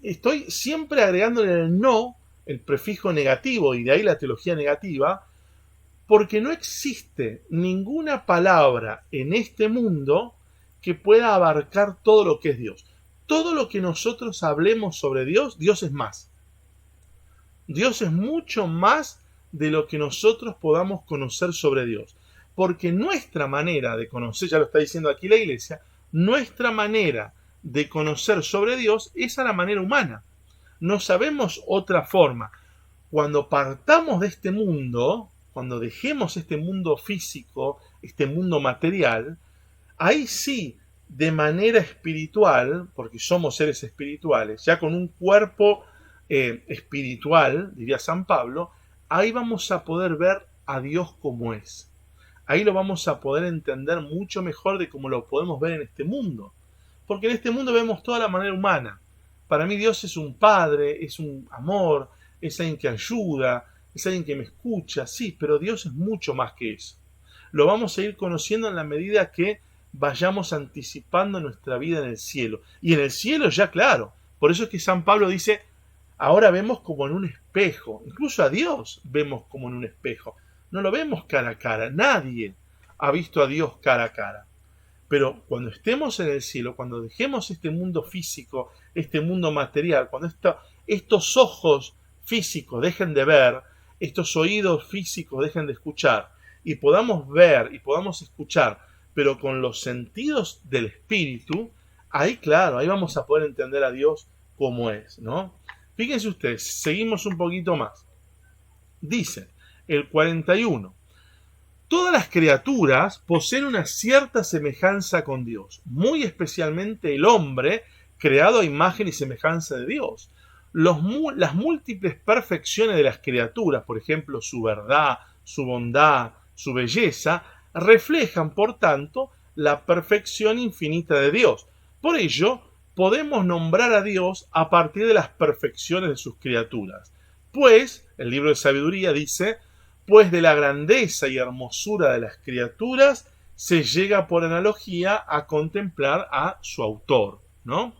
Estoy siempre agregándole el no, el prefijo negativo, y de ahí la teología negativa, porque no existe ninguna palabra en este mundo que pueda abarcar todo lo que es Dios. Todo lo que nosotros hablemos sobre Dios, Dios es más. Dios es mucho más de lo que nosotros podamos conocer sobre Dios. Porque nuestra manera de conocer, ya lo está diciendo aquí la iglesia, nuestra manera de conocer sobre Dios es a la manera humana. No sabemos otra forma. Cuando partamos de este mundo, cuando dejemos este mundo físico, este mundo material, ahí sí, de manera espiritual, porque somos seres espirituales, ya con un cuerpo espiritual, diría San Pablo, ahí vamos a poder ver a Dios como es. Ahí lo vamos a poder entender mucho mejor de cómo lo podemos ver en este mundo. Porque en este mundo vemos toda la manera humana. Para mí Dios es un padre, es un amor, es alguien que ayuda, es alguien que me escucha, sí, pero Dios es mucho más que eso. Lo vamos a ir conociendo en la medida que vayamos anticipando nuestra vida en el cielo. Y en el cielo ya claro. Por eso es que San Pablo dice, ahora vemos como en un espejo. Incluso a Dios vemos como en un espejo. No lo vemos cara a cara. Nadie ha visto a Dios cara a cara. Pero cuando estemos en el cielo, cuando dejemos este mundo físico, este mundo material, cuando estos ojos físicos dejen de ver, estos oídos físicos dejen de escuchar, y podamos ver y podamos escuchar, pero con los sentidos del espíritu, ahí claro, ahí vamos a poder entender a Dios como es, ¿no? Fíjense ustedes, seguimos un poquito más. Dice el 41. Todas las criaturas poseen una cierta semejanza con Dios, muy especialmente el hombre, creado a imagen y semejanza de Dios. Las múltiples perfecciones de las criaturas, por ejemplo, su verdad, su bondad, su belleza, reflejan, por tanto, la perfección infinita de Dios. Por ello, podemos nombrar a Dios a partir de las perfecciones de sus criaturas. Pues, el libro de sabiduría dice, pues de la grandeza y hermosura de las criaturas se llega por analogía a contemplar a su autor, ¿no?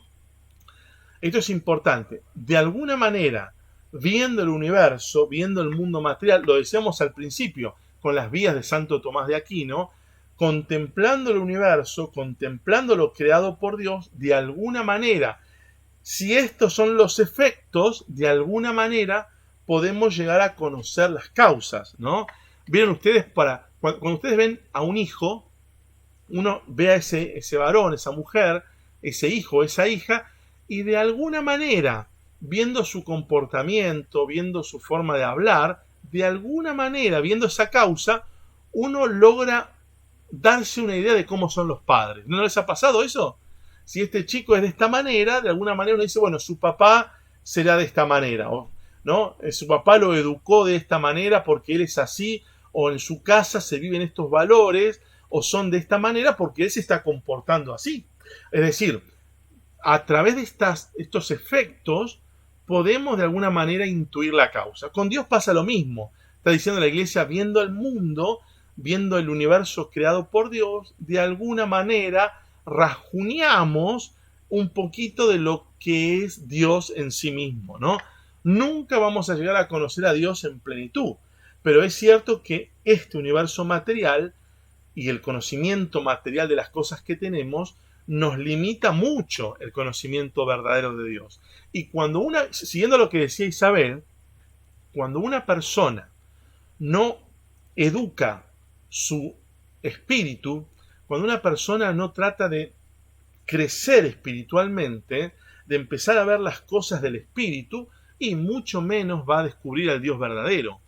Esto es importante. De alguna manera, viendo el universo, viendo el mundo material, lo decíamos al principio, con las vías de Santo Tomás de Aquino, contemplando el universo, contemplando lo creado por Dios, de alguna manera, si estos son los efectos, de alguna manera podemos llegar a conocer las causas, ¿no? Vieron ustedes, cuando ustedes ven a un hijo, uno ve a ese varón, esa mujer, ese hijo, esa hija, y de alguna manera, viendo su comportamiento, viendo su forma de hablar, de alguna manera, viendo esa causa, uno logra darse una idea de cómo son los padres. ¿No les ha pasado eso? Si este chico es de esta manera, de alguna manera uno dice, bueno, su papá será de esta manera, ¿no? Su papá lo educó de esta manera porque él es así, o en su casa se viven estos valores, o son de esta manera porque él se está comportando así. Es decir, a través de estos efectos podemos de alguna manera intuir la causa. Con Dios pasa lo mismo. Está diciendo la iglesia, viendo el mundo, viendo el universo creado por Dios, de alguna manera rajuneamos un poquito de lo que es Dios en sí mismo, ¿no? Nunca vamos a llegar a conocer a Dios en plenitud, pero es cierto que este universo material y el conocimiento material de las cosas que tenemos nos limita mucho el conocimiento verdadero de Dios. Y cuando siguiendo lo que decía Isabel, cuando una persona no educa su espíritu, cuando una persona no trata de crecer espiritualmente, de empezar a ver las cosas del espíritu, y mucho menos va a descubrir al Dios verdadero.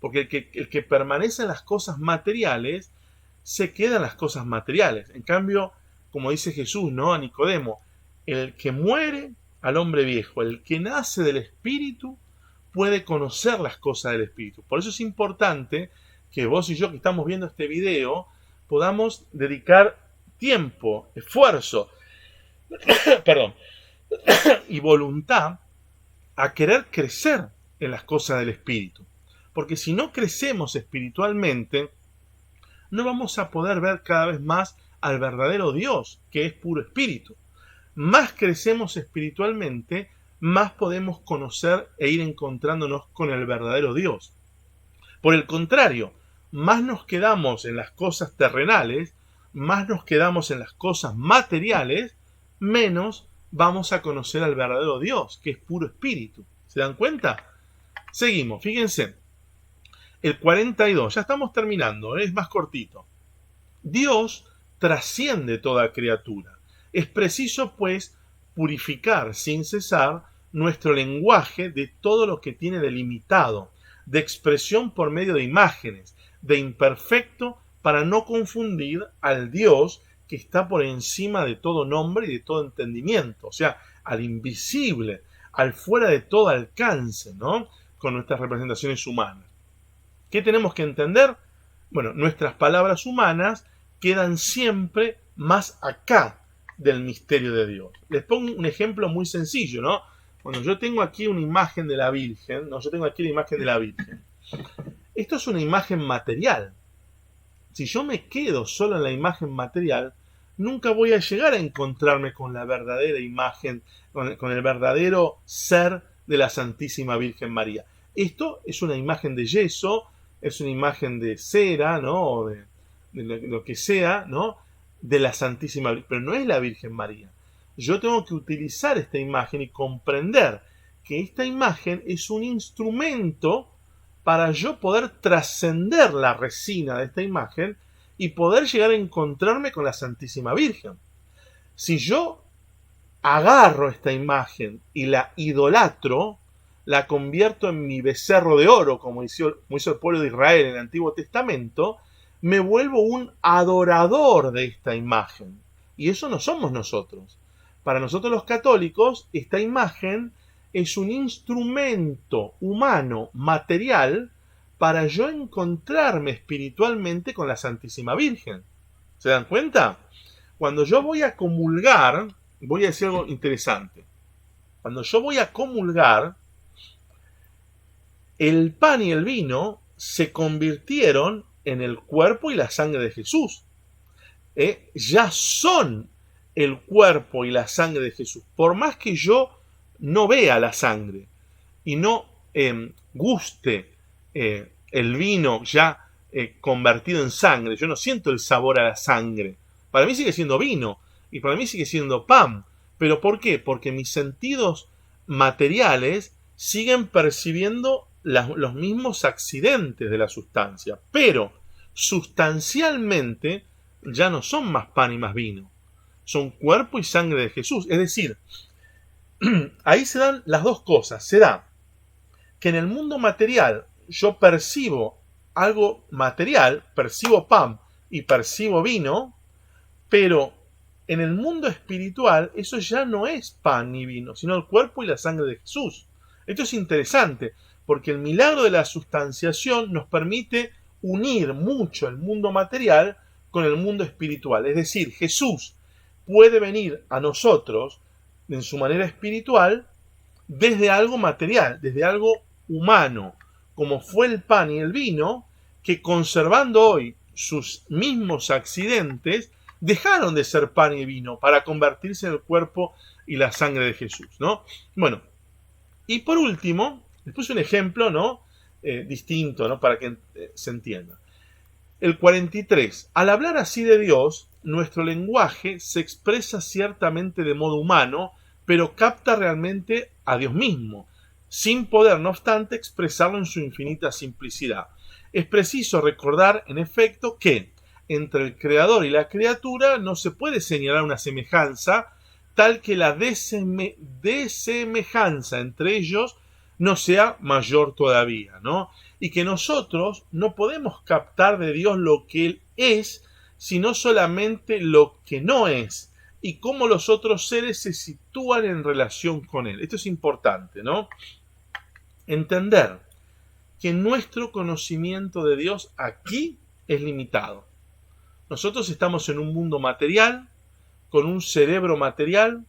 Porque el que permanece en las cosas materiales, se queda en las cosas materiales. En cambio, como dice Jesús, ¿no?, a Nicodemo, el que muere al hombre viejo, el que nace del Espíritu, puede conocer las cosas del Espíritu. Por eso es importante que vos y yo, que estamos viendo este video, podamos dedicar tiempo, esfuerzo, perdón, y voluntad a querer crecer en las cosas del Espíritu. Porque si no crecemos espiritualmente, no vamos a poder ver cada vez más al verdadero Dios, que es puro espíritu. Más crecemos espiritualmente, más podemos conocer e ir encontrándonos con el verdadero Dios. Por el contrario, más nos quedamos en las cosas terrenales, más nos quedamos en las cosas materiales, menos vamos a conocer al verdadero Dios, que es puro espíritu. ¿Se dan cuenta? Seguimos, fíjense. El 42, ya estamos terminando, es más cortito. Dios trasciende toda criatura. Es preciso, pues, purificar sin cesar nuestro lenguaje de todo lo que tiene de limitado, de expresión por medio de imágenes, de imperfecto, para no confundir al Dios que está por encima de todo nombre y de todo entendimiento, o sea, al invisible, al fuera de todo alcance, ¿no?, con nuestras representaciones humanas. ¿Qué tenemos que entender? Bueno, nuestras palabras humanas quedan siempre más acá del misterio de Dios. Les pongo un ejemplo muy sencillo, ¿no? Bueno, yo tengo aquí una imagen de la Virgen, ¿no? Yo tengo aquí la imagen de la Virgen. Esto es una imagen material. Si yo me quedo solo en la imagen material, nunca voy a llegar a encontrarme con la verdadera imagen, con el verdadero ser de la Santísima Virgen María. Esto es una imagen de yeso, es una imagen de cera, ¿no?, o de lo que sea, ¿no?, de la Santísima Virgen, pero no es la Virgen María. Yo tengo que utilizar esta imagen y comprender que esta imagen es un instrumento para yo poder trascender la resina de esta imagen y poder llegar a encontrarme con la Santísima Virgen. Si yo agarro esta imagen y la idolatro, la convierto en mi becerro de oro, como hizo el pueblo de Israel en el Antiguo Testamento, me vuelvo un adorador de esta imagen. Y eso no somos nosotros. Para nosotros los católicos, esta imagen es un instrumento humano, material, para yo encontrarme espiritualmente con la Santísima Virgen. ¿Se dan cuenta? Cuando yo voy a comulgar, voy a decir algo interesante. Cuando yo voy a comulgar, el pan y el vino se convirtieron en el cuerpo y la sangre de Jesús. Ya son el cuerpo y la sangre de Jesús. Por más que yo no vea la sangre y no guste el vino ya convertido en sangre, yo no siento el sabor a la sangre. Para mí sigue siendo vino y para mí sigue siendo pan. ¿Pero por qué? Porque mis sentidos materiales siguen percibiendo los mismos accidentes de la sustancia, pero sustancialmente ya no son más pan y más vino, son cuerpo y sangre de Jesús. Es decir, ahí se dan las dos cosas. Se da que en el mundo material yo percibo algo material, percibo pan y percibo vino, pero en el mundo espiritual eso ya no es pan ni vino, sino el cuerpo y la sangre de Jesús. Esto es interesante, porque el milagro de la sustanciación nos permite unir mucho el mundo material con el mundo espiritual. Es decir, Jesús puede venir a nosotros en su manera espiritual desde algo material, desde algo humano, como fue el pan y el vino, que conservando hoy sus mismos accidentes, dejaron de ser pan y vino para convertirse en el cuerpo y la sangre de Jesús, ¿no? Bueno, y por último, les puse un ejemplo, ¿no?, distinto, ¿no?, para que se entienda. El 43. Al hablar así de Dios, nuestro lenguaje se expresa ciertamente de modo humano, pero capta realmente a Dios mismo, sin poder, no obstante, expresarlo en su infinita simplicidad. Es preciso recordar, en efecto, que entre el Creador y la criatura no se puede señalar una semejanza, tal que la desemejanza entre ellos no sea mayor todavía, ¿no? Y que nosotros no podemos captar de Dios lo que Él es, sino solamente lo que no es, y cómo los otros seres se sitúan en relación con Él. Esto es importante, ¿no? Entender que nuestro conocimiento de Dios aquí es limitado. Nosotros estamos en un mundo material, con un cerebro material,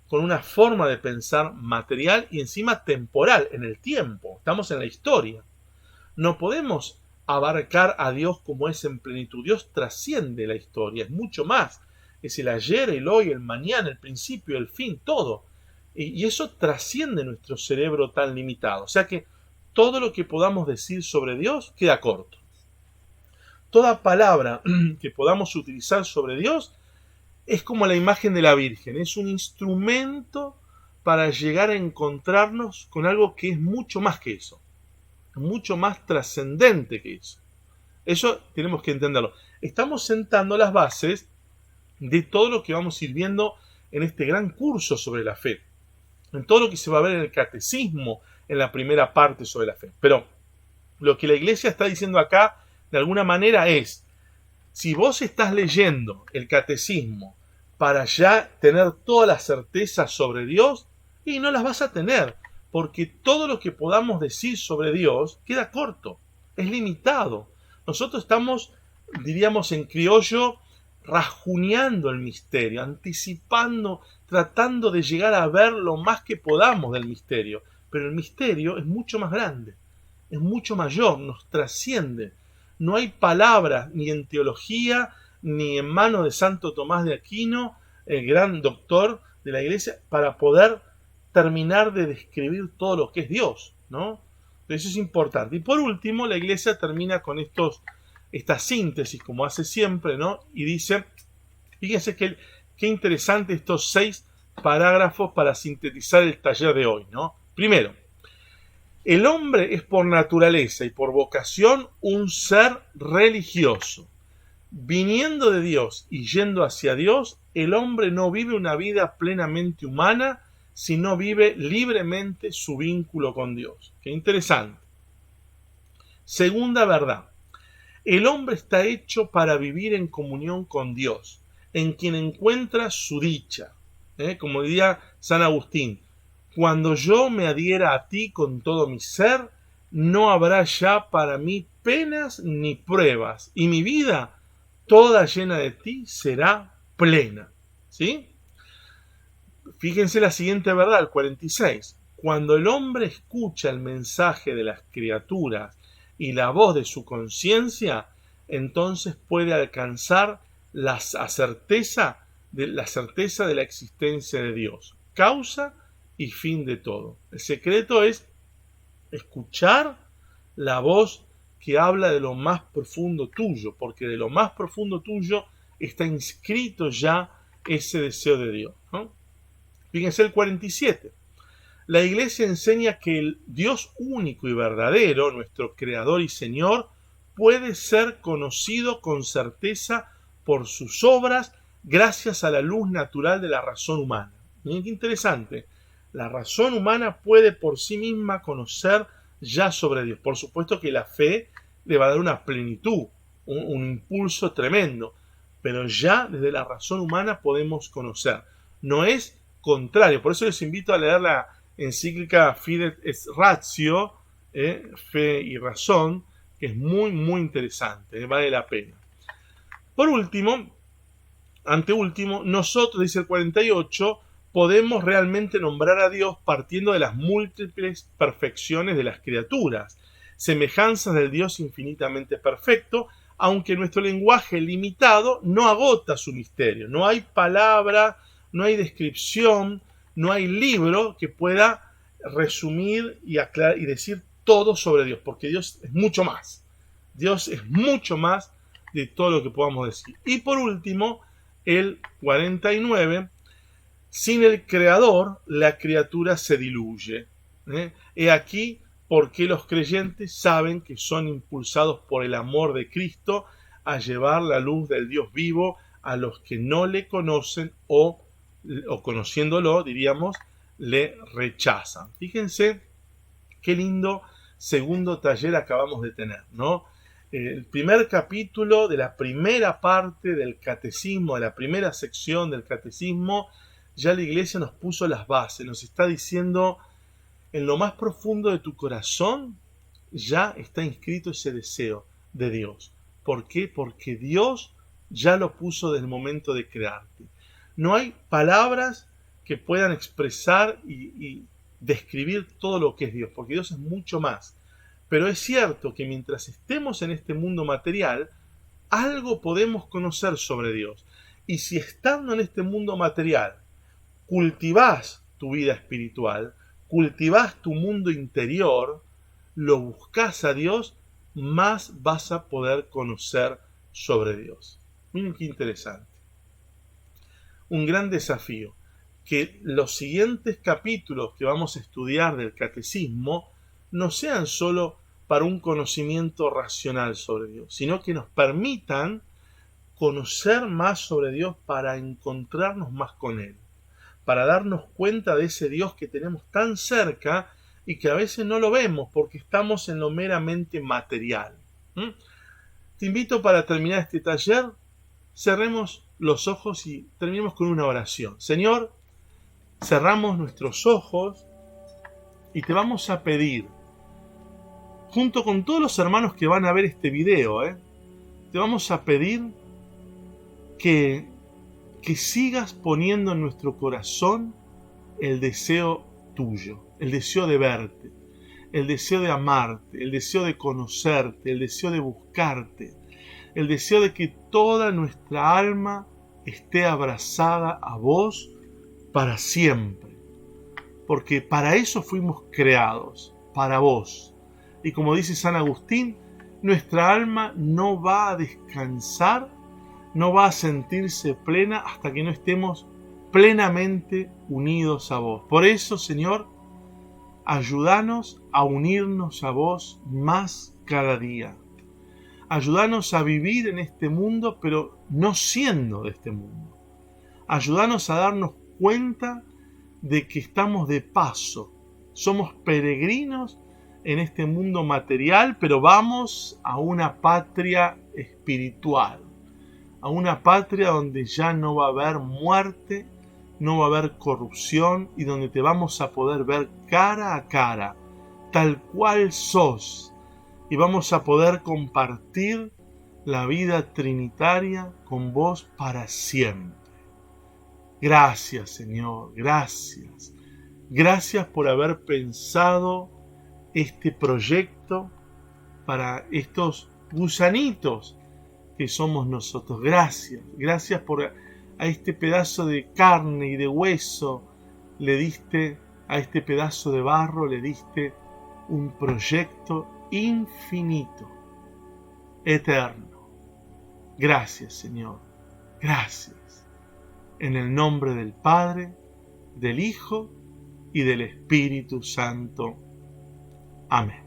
con una forma de pensar material y encima temporal, en el tiempo. Estamos en la historia. No podemos abarcar a Dios como es en plenitud. Dios trasciende la historia, es mucho más. Es el ayer, el hoy, el mañana, el principio, el fin, todo. Y eso trasciende nuestro cerebro tan limitado. O sea que todo lo que podamos decir sobre Dios queda corto. Toda palabra que podamos utilizar sobre Dios es como la imagen de la Virgen, es un instrumento para llegar a encontrarnos con algo que es mucho más que eso, mucho más trascendente que eso. Eso tenemos que entenderlo. Estamos sentando las bases de todo lo que vamos a ir viendo en este gran curso sobre la fe, en todo lo que se va a ver en el catecismo, en la primera parte sobre la fe. Pero lo que la Iglesia está diciendo acá, de alguna manera, es: si vos estás leyendo el catecismo para ya tener toda la certeza sobre Dios, y no las vas a tener, porque todo lo que podamos decir sobre Dios queda corto, es limitado. Nosotros estamos, diríamos en criollo, rajuneando el misterio, anticipando, tratando de llegar a ver lo más que podamos del misterio, pero el misterio es mucho más grande, es mucho mayor, nos trasciende. No hay palabras ni en teología ni en manos de Santo Tomás de Aquino, el gran doctor de la Iglesia, para poder terminar de describir todo lo que es Dios, ¿no? Eso es importante. Y por último, la Iglesia termina con esta síntesis, como hace siempre, ¿no? Y dice, fíjense qué interesante estos 6 parágrafos para sintetizar el taller de hoy, ¿no? Primero, el hombre es por naturaleza y por vocación un ser religioso. Viniendo de Dios y yendo hacia Dios, el hombre no vive una vida plenamente humana, sino vive libremente su vínculo con Dios. Qué interesante. Segunda verdad, el hombre está hecho para vivir en comunión con Dios, en quien encuentra su dicha. Como diría San Agustín, cuando yo me adhiera a ti con todo mi ser, no habrá ya para mí penas ni pruebas, y mi vida, toda llena de ti, será plena. ¿Sí? Fíjense la siguiente verdad, el 46. Cuando el hombre escucha el mensaje de las criaturas y la voz de su conciencia, entonces puede alcanzar la certeza de la existencia de Dios, causa y fin de todo. El secreto es escuchar la voz que habla de lo más profundo tuyo, porque de lo más profundo tuyo está inscrito ya ese deseo de Dios, ¿no? Fíjense el 47. La Iglesia enseña que el Dios único y verdadero, nuestro Creador y Señor, puede ser conocido con certeza por sus obras gracias a la luz natural de la razón humana. Miren qué interesante. La razón humana puede por sí misma conocer ya sobre Dios. Por supuesto que la fe le va a dar una plenitud, un impulso tremendo, pero ya desde la razón humana podemos conocer. No es contrario. Por eso les invito a leer la encíclica Fides et Ratio, Fe y Razón, que es muy, muy interesante, vale la pena. Por último, anteúltimo, nosotros, dice el 48, podemos realmente nombrar a Dios partiendo de las múltiples perfecciones de las criaturas, semejanzas del Dios infinitamente perfecto, aunque nuestro lenguaje limitado no agota su misterio. No hay palabra, no hay descripción, no hay libro que pueda resumir y aclarar y decir todo sobre Dios, porque Dios es mucho más. Dios es mucho más de todo lo que podamos decir. Y por último, el 49, sin el Creador, la criatura se diluye. He aquí por qué los creyentes saben que son impulsados por el amor de Cristo a llevar la luz del Dios vivo a los que no le conocen o conociéndolo, diríamos, le rechazan. Fíjense Qué lindo segundo taller acabamos de tener, ¿no? El primer capítulo de la primera parte del catecismo, de la primera sección del catecismo, ya la iglesia nos puso las bases, nos está diciendo, en lo más profundo de tu corazón ya está inscrito ese deseo de Dios. ¿Por qué? Porque Dios ya lo puso desde el momento de crearte. No hay palabras que puedan expresar y describir todo lo que es Dios, porque Dios es mucho más. Pero es cierto que mientras estemos en este mundo material, algo podemos conocer sobre Dios. Y si estando en este mundo material, cultivás tu vida espiritual, cultivás tu mundo interior, lo buscas a Dios, más vas a poder conocer sobre Dios. Miren qué interesante. Un gran desafío. Que los siguientes capítulos que vamos a estudiar del catecismo no sean solo para un conocimiento racional sobre Dios, sino que nos permitan conocer más sobre Dios para encontrarnos más con Él, para darnos cuenta de ese Dios que tenemos tan cerca y que a veces no lo vemos porque estamos en lo meramente material. Te invito para terminar este taller, cerremos los ojos y terminemos con una oración. Señor, cerramos nuestros ojos y te vamos a pedir, junto con todos los hermanos que van a ver este video, te vamos a pedir que sigas poniendo en nuestro corazón el deseo tuyo, el deseo de verte, el deseo de amarte, el deseo de conocerte, el deseo de buscarte, el deseo de que toda nuestra alma esté abrazada a vos para siempre, porque para eso fuimos creados, para vos. Y como dice San Agustín, nuestra alma no va a descansar, no va a sentirse plena hasta que no estemos plenamente unidos a vos. Por eso, Señor, ayúdanos a unirnos a vos más cada día. Ayúdanos a vivir en este mundo, pero no siendo de este mundo. Ayúdanos a darnos cuenta de que estamos de paso. Somos peregrinos en este mundo material, pero vamos a una patria espiritual. A una patria donde ya no va a haber muerte, no va a haber corrupción y donde te vamos a poder ver cara a cara, tal cual sos. Y vamos a poder compartir la vida trinitaria con vos para siempre. Gracias, Señor, gracias. Gracias por haber pensado este proyecto para estos gusanitos que somos nosotros. Gracias, gracias por a este pedazo de carne y de hueso le diste, a este pedazo de barro le diste un proyecto infinito, eterno. Gracias, Señor, gracias. En el nombre del Padre, del Hijo y del Espíritu Santo. Amén.